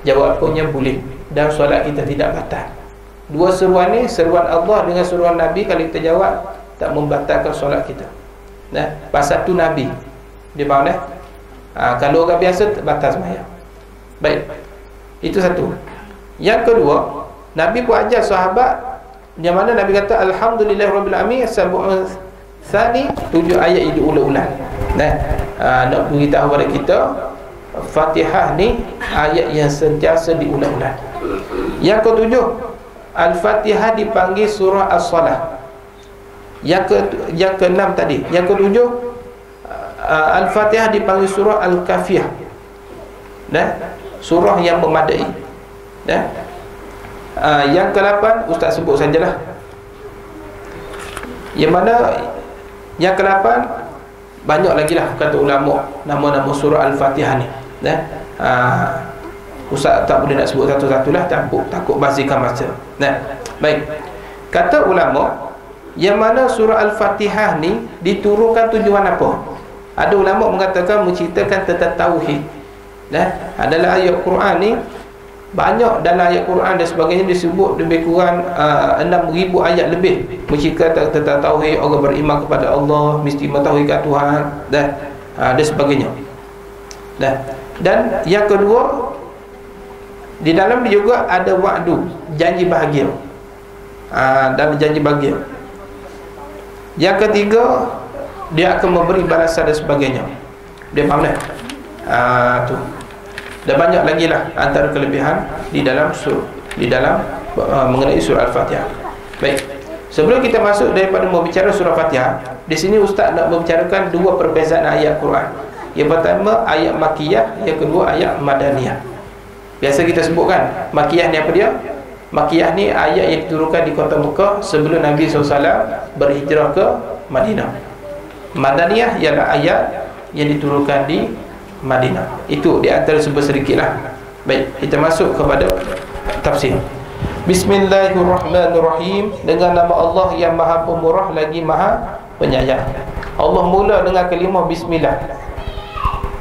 Jawabnya boleh, dan solat kita tidak batal. Dua seruan ni, seruan Allah dengan seruan Nabi, kalau kita jawab, tak membatalkan solat kita. Pasal tu Nabi dia faham kalau orang biasa batal semayang. Baik, itu satu. Yang kedua, Nabi pun ajar sahabat, yang mana Nabi kata Alhamdulillahirabbil alamin, As-Sab'ul Mathani, 7 ayat yang diulang-ulang. Nak beritahu kepada kita, Fatihah ni ayat yang sentiasa diulang-ulang. Yang ketujuh, Al-Fatihah dipanggil surah As-Salah. Yang keenam tadi, yang ketujuh, Al-Fatihah dipanggil surah Al-Kafiyah, surah yang memadai. Yang ke-8 Ustaz sebut sajalah, yang mana yang ke-8 banyak lagi lah kata ulama nama-nama surah Al-Fatihah ni. Ustaz tak boleh nak sebut satu-satu lah, takut basikan masa. Baik, kata ulama, yang mana surah Al-Fatihah ni diturunkan tujuan apa? Ada ulama mengatakan menceritakan tentang tauhid. Adalah ayat Quran ni, banyak dalam ayat Quran dan sebagainya disebut lebih kurang 6,000 ayat lebih menceritakan tentang tauhid, orang beriman kepada Allah, mesti mentauhidkan Tuhan dan sebagainya. Dan yang kedua, di dalam dia juga ada wa'du, janji bahagia. Dan janji bahagia. Yang ketiga, dia akan memberi balasan dan sebagainya. Dia faham tu. Dan banyak lagi lah antara kelebihan di dalam mengenai surah Al-Fatihah. Baik, sebelum kita masuk daripada membicara surah Fatihah, di sini Ustaz nak membicarakan dua perbezaan ayat Quran. Yang pertama ayat Makkiyah, yang kedua ayat Madaniyah. Biasa kita sebutkan Makkiyah ni apa dia? Makkiyah ni ayat yang diturunkan di kota Mekah sebelum Nabi SAW berhijrah ke Madinah. Madaniyah ialah ayat yang diturunkan di Madinah. Itu di antara sedikit lah. Baik, kita masuk kepada tafsir. Bismillahirrahmanirrahim. Dengan nama Allah yang Maha Pemurah lagi Maha Penyayang. Allah mula dengan kalimah Bismillah.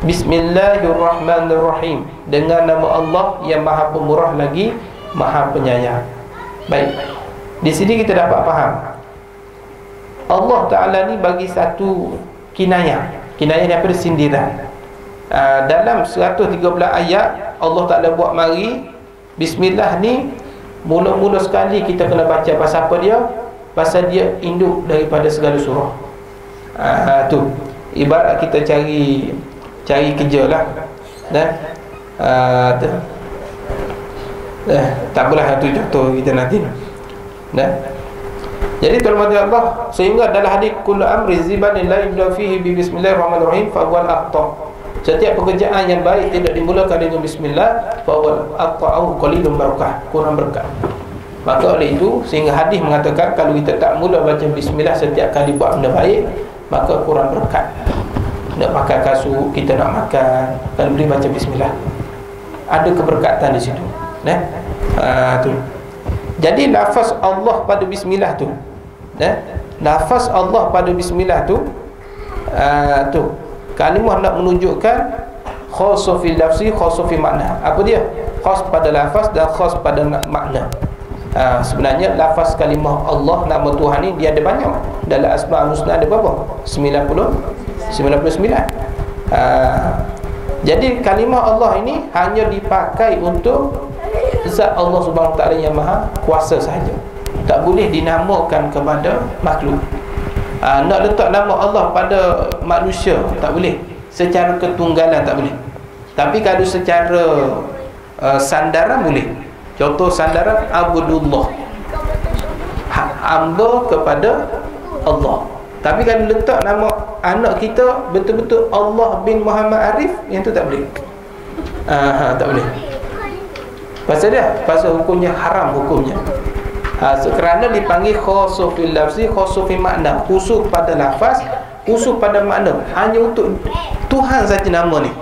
Bismillahirrahmanirrahim. Dengan nama Allah yang Maha Pemurah lagi Maha Penyayang. Baik, di sini kita dapat faham Allah Ta'ala ni bagi satu kinayah. Kinayah ni apa? Sindiran. Dalam 113 ayat Allah Ta'ala buat mari Bismillah ni mula-mula sekali kita kena baca. Pasal apa dia? Pasal dia induk daripada segala surah. Tu ibarat kita cari kerja lah. Tu. Tak apalah, tu contoh kita nanti. Jadi tuan-tuan Allah, sehingga dalam hadis kullu amri zibanin la yubda fihi bi bismillahirrahmanirrahim fa huwa al-aqta. Setiap pekerjaan yang baik tidak dimulakan dengan bismillah, fa huwa al-aqta qalilun barakah, kurang berkah. Maka oleh itu sehingga hadis mengatakan kalau kita tak mula baca bismillah setiap kali buat benda baik, maka kurang berkat. Nak pakai kasut, kita nak makan, kalau boleh baca bismillah, ada keberkatan di situ. Tu. Jadi lafaz Allah pada bismillah tu, lafaz Allah pada bismillah tu, tu kalimah nak menunjukkan khassa fil lafzi, khassa fi makna. Apa dia? Khas pada lafaz dan khas pada makna. Sebenarnya lafaz kalimah Allah, nama Tuhan ni dia ada banyak. Dalam Asmaul Husna ada berapa? 99. Jadi kalimah Allah ini hanya dipakai untuk zat Allah Subhanahu Wa Taala yang maha kuasa sahaja. Tak boleh dinamakan kepada makhluk. Nak letak nama Allah pada manusia tak boleh. Secara ketunggalan tak boleh. Tapi kalau secara sandaran boleh. Contoh sandaran Abdullah, hamba kepada Allah. Tapi kalau letak nama anak kita betul-betul Allah bin Muhammad Arif, yang tu tak boleh. Tak boleh. Pasal dia, pasal hukumnya haram hukumnya. Kerana dipanggil khassu fil lafzi, khassu fi makna, khusus pada lafaz, khusus pada makna. Hanya untuk Tuhan saja nama ni.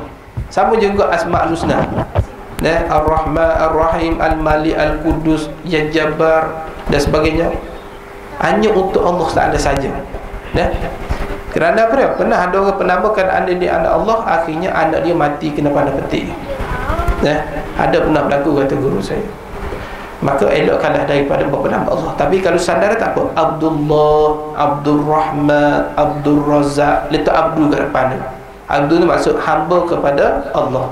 Sama juga Asmaul Husna. Ar-Rahman, Ar-Rahim, Al-Malik, Al-Qudus, Ya-Jabbar dan sebagainya. Hanya untuk Allah Taala saja. Kerana apa dia? Pernah ada orang penamakan anak dia anak Allah, akhirnya anak dia mati kena pandai petik. Ada pernah berlaku kata guru saya. Maka elokkanlah daripada nama Allah. Tapi kalau sandara tak apa, Abdullah, Abdul Rahman, Abdul Razak, letak Abdul kat depan. Abdul ni maksud hamba kepada Allah.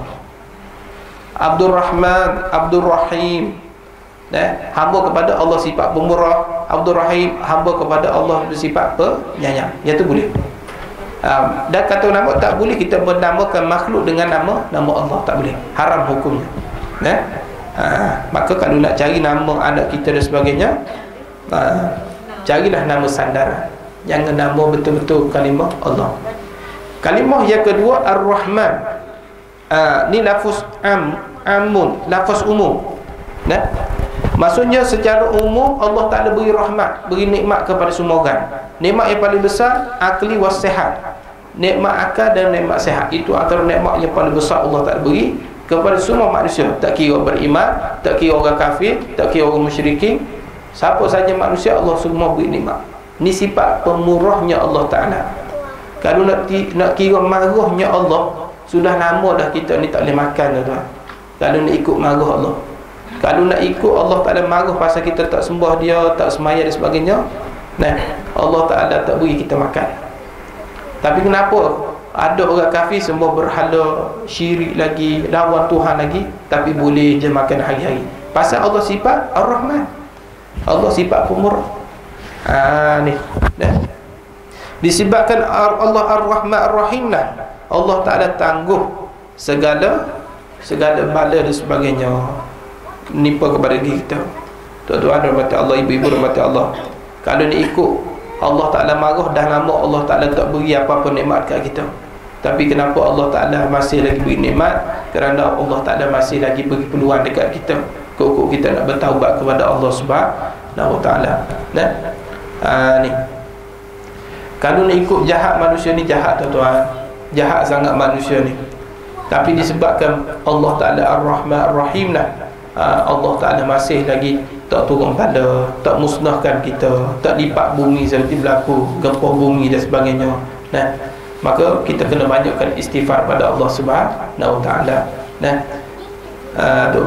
Abdul Rahman, Abdul Rahim, hamba kepada Allah sifat pemurah. Abdul Rahim, hamba kepada Allah bersifat penyayang. Yang tu boleh. Dan kata nama tak boleh kita menamakan makhluk dengan nama Allah, tak boleh. Haram hukumnya. Maka kalau nak cari nama anak kita dan sebagainya, carilah nama sandaran. Jangan nama betul-betul kalimah Allah. Kalimah yang kedua Ar-Rahman. Ni lafaz amun, lafaz umum. Maksudnya secara umum Allah Ta'ala beri rahmat, beri nikmat kepada semua orang. Nikmat yang paling besar akli was sihat. Nikmat akal dan nikmat sihat, itu antara nikmat yang paling besar Allah Ta'ala beri kepada semua manusia. Tak kira beriman, tak kira orang kafir, tak kira orang musyrikin, siapa saja manusia Allah semua beri nikmat. Ini sifat pemurahnya Allah Ta'ala. Kalau nak kira marahnya Allah, sudah lama dah kita ni tak boleh makan dah. Kalau nak ikut marah Allah, kalau nak ikut Allah Ta'ala marah pasal kita tak sembah dia, tak semaya dan sebagainya, Allah Ta'ala tak beri kita makan. Tapi kenapa ada orang kafir sembah berhala, syirik lagi, lawan Tuhan lagi, tapi boleh je makan hari-hari? Pasal Allah sifat Ar-Rahman, Allah sifat pemurah. Ni disebabkan Allah Ar-Rahman Ar-Rahim lah, Allah Ta'ala tangguh segala bala dan sebagainya menimpa kepada diri kita. Tuan-tuan rahmat Allah, ibu-ibu rahmat Allah, kalau ni ikut Allah Ta'ala marah, dah lama Allah Ta'ala tak beri apa-apa nikmat kat kita. Tapi kenapa Allah Ta'ala masih lagi beri nikmat? Kerana Allah Ta'ala masih lagi beri peluang dekat kita, kok kita nak bertaubat kepada Allah Subhanahu Wa Ta'ala. Ni kalau nak ikut jahat manusia ni, jahat tuan-tuan, jahat sangat manusia ni. Tapi disebabkan Allah Ta'ala Ar-Rahman Ar-Rahim lah, Allah Ta'ala masih lagi tak turun pada, tak musnahkan kita, tak lipat bumi seperti berlaku gempa bumi dan sebagainya. Maka kita kena banyakkan istighfar pada Allah Subhanahu Wa Ta'ala. Tu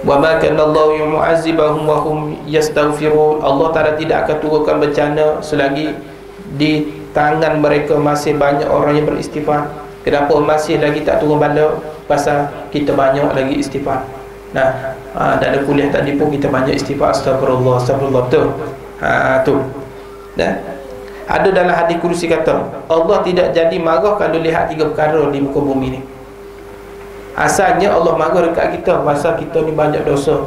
wa ma kana Allah yu'azzibahum wa hum yastaghfirun. Allah Ta'ala tidak akan turunkan bencana selagi di tangan mereka masih banyak orang yang beristighfar. Kenapa masih lagi tak turun bala? Pasal kita banyak lagi istighfar. Dalam kuliah tadi pun kita banyak istighfar, astagfirullah, astagfirullah tu. Tu. Ada dalam hadis kursi kata Allah tidak jadi marah kalau lihat 3 perkara di muka bumi ni. Asalnya Allah marah dekat kita pasal kita ni banyak dosa,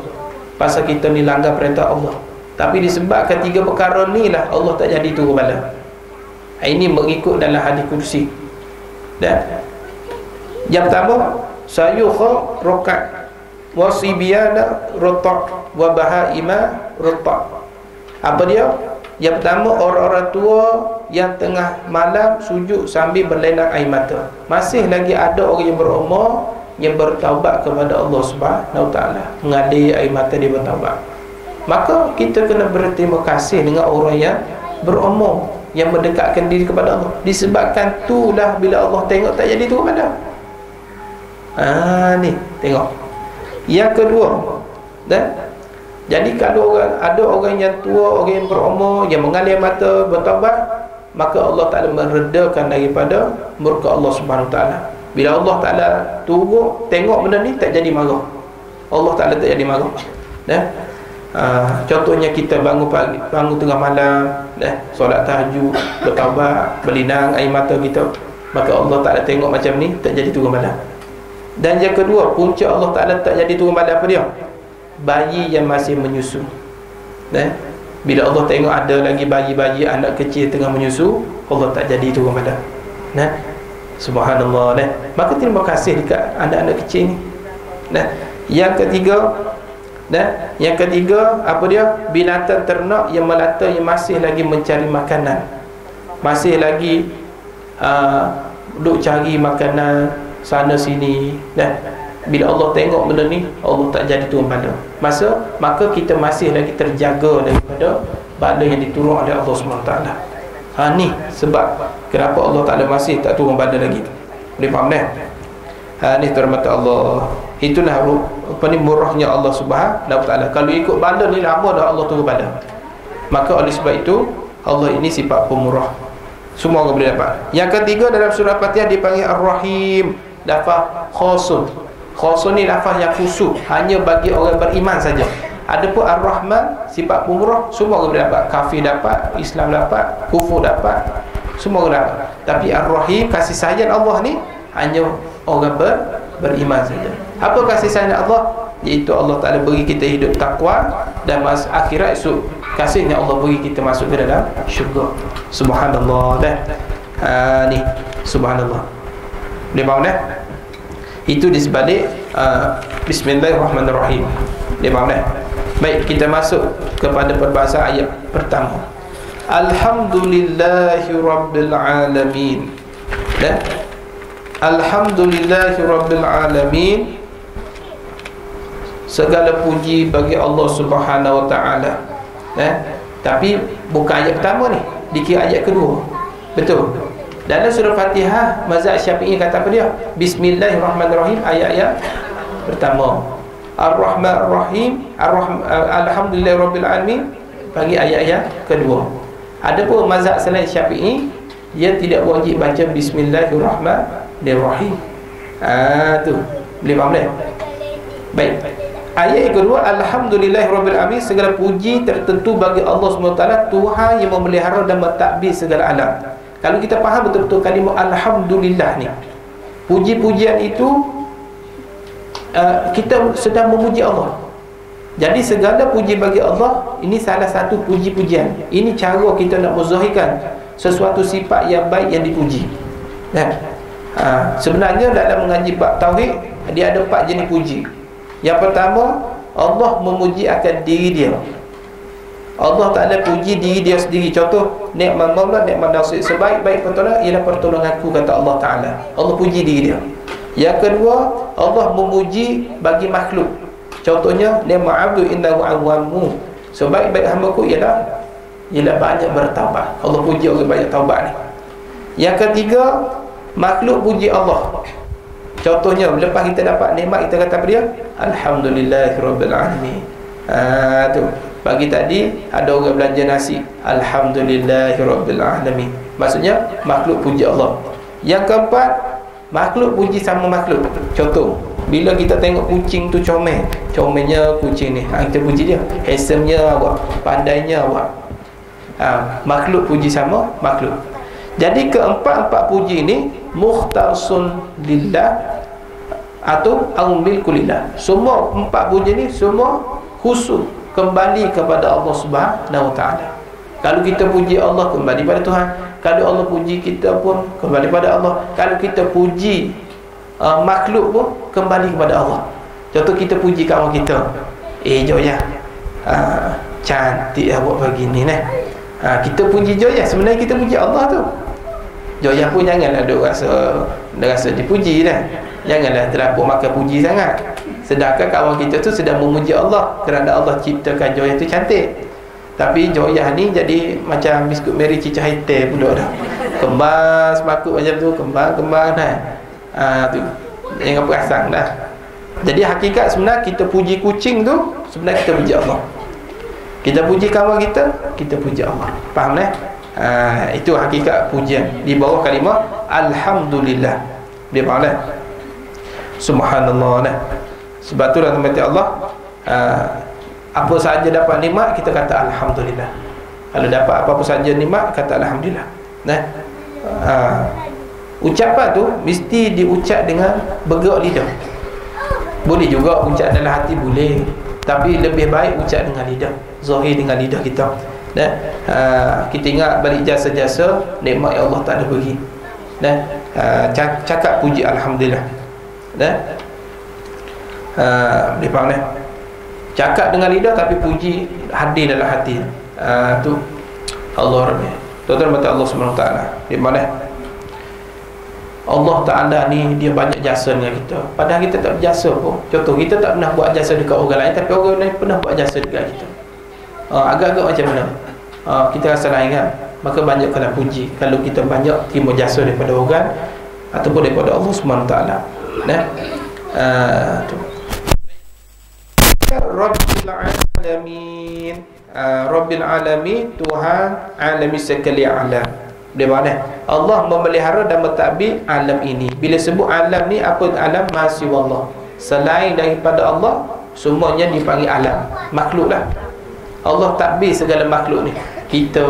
pasal kita ni langgar perintah Allah. Tapi disebabkan 3 perkara ni lah Allah tak jadi turun bala. Ini mengikut dalam hadis kursi. Yang pertama, sayukha rokat wasibiyana rotak wa bahaima rotak. Apa dia? Yang pertama, orang-orang tua yang tengah malam sujud sambil berlenang air mata. Masih lagi ada orang yang berumur yang bertaubat kepada Allah Subhanahu Taala, mengalir air mata dia bertaubat. Maka kita kena berterima kasih dengan orang yang berumur, yang mendekatkan diri kepada Allah. Disebabkan itulah bila Allah tengok tak jadi tu kepada. Ni tengok. Yang kedua, jadi kalau ada orang yang tua, orang yang berumur, yang mengalir mata bertaubat, maka Allah Ta'ala meredakan daripada murka Allah Subhanahu Ta'ala. Bila Allah Ta'ala turun tengok benda ni, tak jadi marah. Allah Ta'ala tak jadi marah. Contohnya kita bangun pagi, bangun tengah malam, solat tahajud, bertaubat, berlinang air mata kita, maka Allah Ta'ala tengok macam ni, tak jadi turun malam. Dan yang kedua, punca Allah Ta'ala tak jadi turun malam apa dia? Bayi yang masih menyusu. Bila Allah tengok ada lagi bayi-bayi, anak kecil tengah menyusu, Allah tak jadi turun malam. Subhanallah. Maka terima kasih dekat anak-anak kecil ni. Yang ketiga, apa dia? Binatang ternak yang melata, yang masih lagi mencari makanan, masih lagi duk cari makanan sana sini. Bila Allah tengok benda ni, Allah tak jadi turun bala. Maka kita masih lagi terjaga daripada bala yang diturun oleh Allah SWT. Ni sebab kenapa Allah Ta'ala masih tak turun bala lagi. Boleh faham dah? Ni terhormat Allah. Itulah murahnya Allah Subhanahu Ta'ala. Kalau ikut bala ni lama dah Allah turun bala. Maka oleh sebab itu Allah ini sifat pemurah. Semua orang boleh dapat. Yang ketiga, dalam surah Fatihah dipanggil Ar-Rahim. Lafaz khusus. Khusus ni lafaz yang khusus, hanya bagi orang beriman saja. Adapun Ar-Rahman, sifat pemurah, semua orang boleh dapat. Kafir dapat, Islam dapat, kufur dapat, semua orang dapat. Tapi Ar-Rahim, kasih sayang Allah ni hanya orang beriman saja. Apa kasih sayang Allah? Iaitu Allah Ta'ala beri kita hidup takwa, dan masa akhirat esok kasihnya Allah beri kita masuk ke dalam syurga. Subhanallah. Ni subhanallah. Boleh faham dah? Itu di sebalik Bismillahirrahmanirrahim. Boleh faham dah? Baik, kita masuk kepada perbahasan ayat pertama. Alhamdulillahi Rabbil Alamin. Alhamdulillahi Rabbil Alamin. Segala puji bagi Allah Subhanahu Wa Ta'ala. Tapi bukan ayat pertama ni, dikira ayat kedua. Betul. Dalam surah Fatihah, mazhab Syafi'i kata apa dia? Bismillahirrahmanirrahim, ayat yang pertama. Ar-Rahman Ar-Rahim, Alhamdulillahi Rabbil Alamin, bagi ayat yang kedua. Adapun mazhab selain Syafi'i, dia tidak wajib baca Bismillahirrahmanirrahim. Tu boleh faham dah? Baik. Ayat yang kedua, Alhamdulillahi Rabbil Alamin, segala puji tertentu bagi Allah SWT, Tuhan yang memelihara dan mentadbir segala alam. Kalau kita faham betul-betul kalimah Alhamdulillah ni, puji-pujian itu kita sedang memuji Allah. Jadi segala puji bagi Allah, ini salah satu puji-pujian. Ini cara kita nak menzahirkan sesuatu sifat yang baik yang dipuji. Sebenarnya dalam mengaji bab tauhid, dia ada 4 jenis puji. Yang pertama, Allah memuji akan diri dia. Allah Ta'ala puji diri dia sendiri. Contoh, ni'mal maula, ni'mal nasir. Sebaik-baik pertolongan ialah pertolonganku, kata Allah Ta'ala. Allah puji diri dia. Yang kedua, Allah memuji bagi makhluk. Contohnya, ni'mal abdu innahu awwamu. Sebaik-baik hamba-Ku ialah banyak bertaubat. Allah puji orang banyak taubat ni. Yang ketiga, makhluk puji Allah. Contohnya, lepas kita dapat nikmat, kita kata apa dia? Alhamdulillahirabbil alamin. Tu. Pagi tadi ada orang belanja nasi, Alhamdulillahirabbil alamin. Maksudnya makhluk puji Allah. Yang keempat, makhluk puji sama makhluk. Contoh, Bila kita tengok kucing tu comel, comelnya kucing ni, kita puji dia, handsome-nya awak, pandainya awak. Makhluk puji sama makhluk. Jadi keempat-empat puji ni mukhtarsun lillah atau al-milku lillah. Semua empat puji ni semua khusus kembali kepada Allah Subhanahu Wa Taala. Kalau kita puji Allah, kembali pada Tuhan. Kalau Allah puji kita pun kembali pada Allah. Kalau kita puji makhluk pun kembali kepada Allah. Contoh kita puji kawan kita, Joya, cantik awak pagi ni nah. Kita puji Joya, sebenarnya kita puji Allah tu. Joya pun janganlah duk rasa dipuji dah. Janganlah terlampau makan puji sangat. Sedangkan kawan kita tu sedang memuji Allah kerana Allah ciptakan Joya tu cantik. Tapi Joya ni jadi macam biskut Mary cicah hitam pula dah. Kembang semakut macam tu, kembang dah. Tu jangan perasan dah. Jadi hakikat sebenarnya kita puji kucing tu, sebenarnya kita puji Allah. Kita puji kawan kita, kita puji Allah. Faham dah? Itu hakikat pujian di bawah kalimah alhamdulillah. Dia faham dah? Subhanallah dah. Sebab tu dalam hati Allah, apa sahaja dapat nikmat kita kata alhamdulillah. Kalau dapat apa-apa sahaja nikmat kata alhamdulillah. Nah, ucapan tu mesti diucap dengan bergerak lidah. Boleh juga ucap dalam hati, boleh, tapi lebih baik ucap dengan lidah, zahir dengan lidah kita. Nah, kita ingat balik jasa-jasa nikmat yang Allah Taala bagi. Nah, cakap puji alhamdulillah. Nah, boleh faham dah? Cakap dengan lidah tapi puji hadir dalam hati. Tu Allah Rabbi. Tuan-tuan mata Allah Subhanahu Taala. Di mana Allah Taala ni dia banyak jasa dengan kita. Padahal kita tak berjasa pun. Contoh kita tak pernah buat jasa dekat orang lain, tapi orang lain pernah buat jasa dekat kita. Agak-agak macam mana? Kita rasa lain kan? Maka banyakkanlah puji. Kalau kita banyak terima jasa daripada orang ataupun daripada Allah Subhanahu Taala. Nah. Tu. Rabbil alamin. Rabbil alamin, Tuhan alami sekali alam. Dia mana? Allah memelihara dan mentadbir alam ini. Bila sebut alam ni, apa alam? Masih Allah. Selain daripada Allah, semuanya dipanggil alam, makhluk lah. Allah tadbir segala makhluk ni. Kita,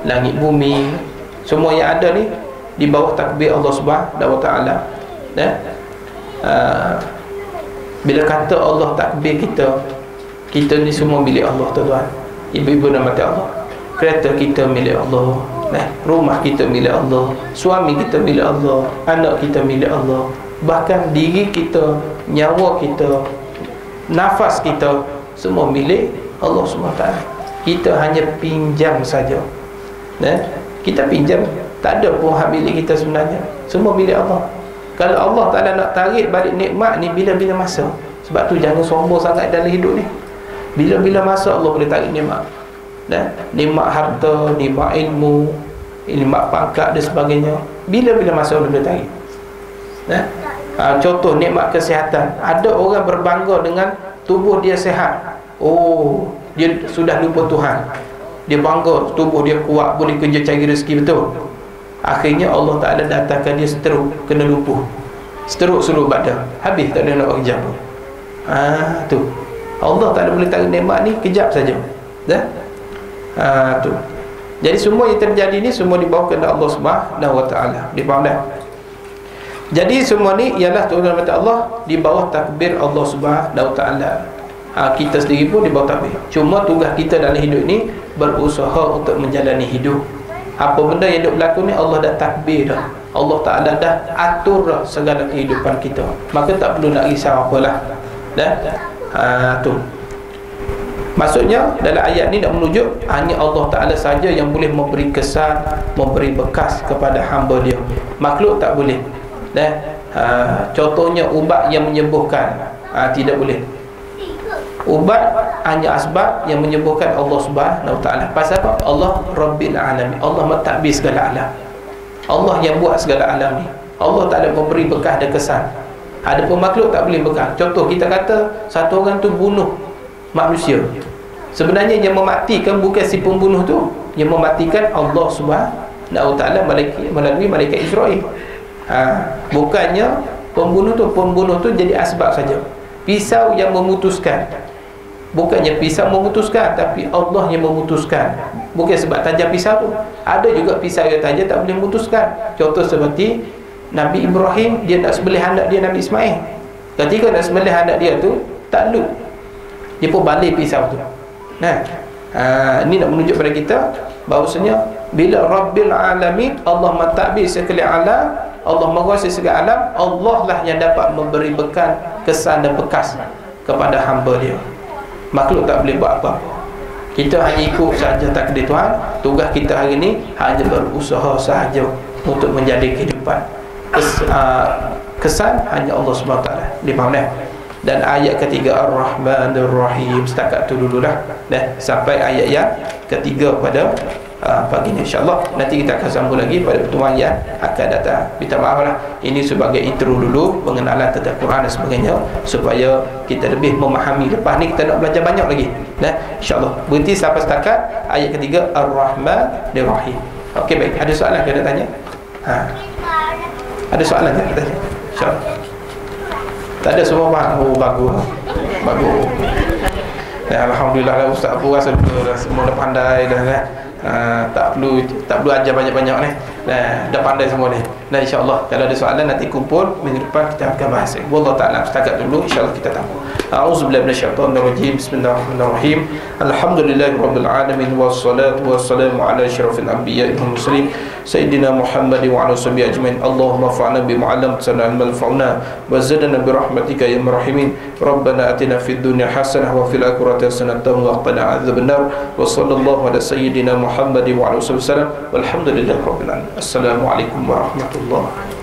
langit bumi, semua yang ada ni di bawah takbir Allah Subhanahu Wa Taala. Bila kata Allah takbir kita, kita ni semua milik Allah, tuan-tuan. Ibu-ibu dan mati Allah. Kereta kita milik Allah, rumah kita milik Allah, suami kita milik Allah, anak kita milik Allah, bahkan diri kita, nyawa kita, nafas kita, semua milik Allah SWT. Kita hanya pinjam saja. Kita pinjam, tak ada pun hak milik kita sebenarnya. Semua milik Allah. Kalau Allah Ta'ala nak tarik balik nikmat ni bila-bila masa. Sebab tu jangan sombong sangat dalam hidup ni. Bila-bila masa Allah boleh tarik nikmat. Nikmat harta, nikmat ilmu, nikmat pangkat dan sebagainya. Bila-bila masa Allah boleh tarik. Contoh nikmat kesihatan. Ada orang berbangga dengan tubuh dia sihat. Oh, dia sudah lupa Tuhan. Dia bangga tubuh dia kuat, boleh kerja cari rezeki, betul. Akhirnya Allah Ta'ala datangkan dia stroke, kena lumpuh. Stroke seluruh badan, habis tak ada nak kerja pun. Tu Allah Ta'ala boleh tarik nikmat ni kejap saja. Tu. Jadi semua yang terjadi ni semua dibawa kepada Allah Subhanahu Wa Ta'ala. Difaham dah? Jadi semua ni ialah tuan-tuan mata Allah di bawah takbir Allah Subhanahu Wa Ta'ala. Kita sendiri pun di bawah takbir. Cuma tugas kita dalam hidup ni berusaha untuk menjalani hidup. Apa benda yang duk berlaku ni Allah dah takbir dah. Allah Ta'ala dah atur dah segala kehidupan kita. Maka tak perlu nak risau apalah. Tu. Maksudnya dalam ayat ni nak menunjuk hanya Allah Ta'ala saja yang boleh memberi kesan, memberi bekas kepada hamba dia. Makhluk tak boleh. Contohnya ubat yang menyembuhkan, tidak boleh. Ubat hanya asbab yang menyembuhkan Allah Subhanahu Wa Ta'ala. Pasal apa? Allah Rabbil Alamin. Allah mentadbir segala alam. Allah yang buat segala alam ni. Allah tak ada memberi bekas dan kesan. Ada pun makhluk tak boleh bekas. Contoh kita kata satu orang tu bunuh manusia. Sebenarnya yang mematikan bukan si pembunuh tu. Yang mematikan Allah Subhanahu Wa Ta'ala melalui malaikat Israel. Bukannya Pembunuh tu jadi asbab saja. Pisau yang memutuskan. Bukannya pisau memutuskan, tapi Allah yang memutuskan. Bukan sebab tajam pisau tu. Ada juga pisau yang tajam tak boleh memutuskan. Contoh seperti Nabi Ibrahim, dia nak sembelih anak dia Nabi Ismail. Ketika nak sembelih anak dia tu, tak lut, dia pun balik pisau tu. Ini nak menunjuk pada kita bahawasanya bila Rabbil Alamin, Allah mentadbir sekalian alam, Allah menguasai segala alam, Allah lah yang dapat memberi bekal, kesan dan bekas kepada hamba dia. Makhluk tak boleh buat apa-apa. Kita hanya ikut sahaja takdir Tuhan. Tugas kita hari ini hanya berusaha sahaja untuk menjadi kehidupan. Kesan hanya Allah SWT. Dia faham dah? Dan ayat ketiga Ar-Rahmanir Rahim, setakat tu dululah sampai ayat yang ketiga pada pagi ni, insyaAllah. Nanti kita akan sambung lagi pada pertemuan yang akan datang. Minta maaf lah, ini sebagai intro dulu, pengenalan tentang Quran dan sebagainya, supaya kita lebih memahami. Lepas ni kita nak belajar banyak lagi, insyaAllah. Berhenti sampai setakat ayat ketiga Ar-Rahmanir Rahim. Okey, baik. Ada soalan ke nak tanya? Ada soalan ke nak tanya? InsyaAllah. Tak ada, semua faham. Bagus. Alhamdulillah lah, Ustaz Abu rasa semua dah pandai dah kan. Tak perlu ajar banyak-banyak ni. Dah pandai semua ni. Dan insya-Allah kalau ada soalan nanti kumpul minggu depan kita akan bahas. Wallahu taala, setakat dulu insya-Allah kita tahu. A'udzubillahi minasyaitonir rajim. Bismillahirrahmanirrahim. Alhamdulillahirabbil alamin wassalatu wassalamu ala asyrafil anbiya'i wal mursalin sayyidina Muhammad wa ala sahbihi ajmain. Allahumma fa'alna bima 'allamtana wa anfa'na wa zidna bi rahmatika ya arhamin. Rabbana atina fid dunya hasanah wa fil akhirati hasanah wa qina adzabannar. Wa sallallahu ala sayyidina Muhammad wa ala alihi wasallam. Walhamdulillahirabbil alamin. Assalamualaikum warahmatullahi wabarakatuh.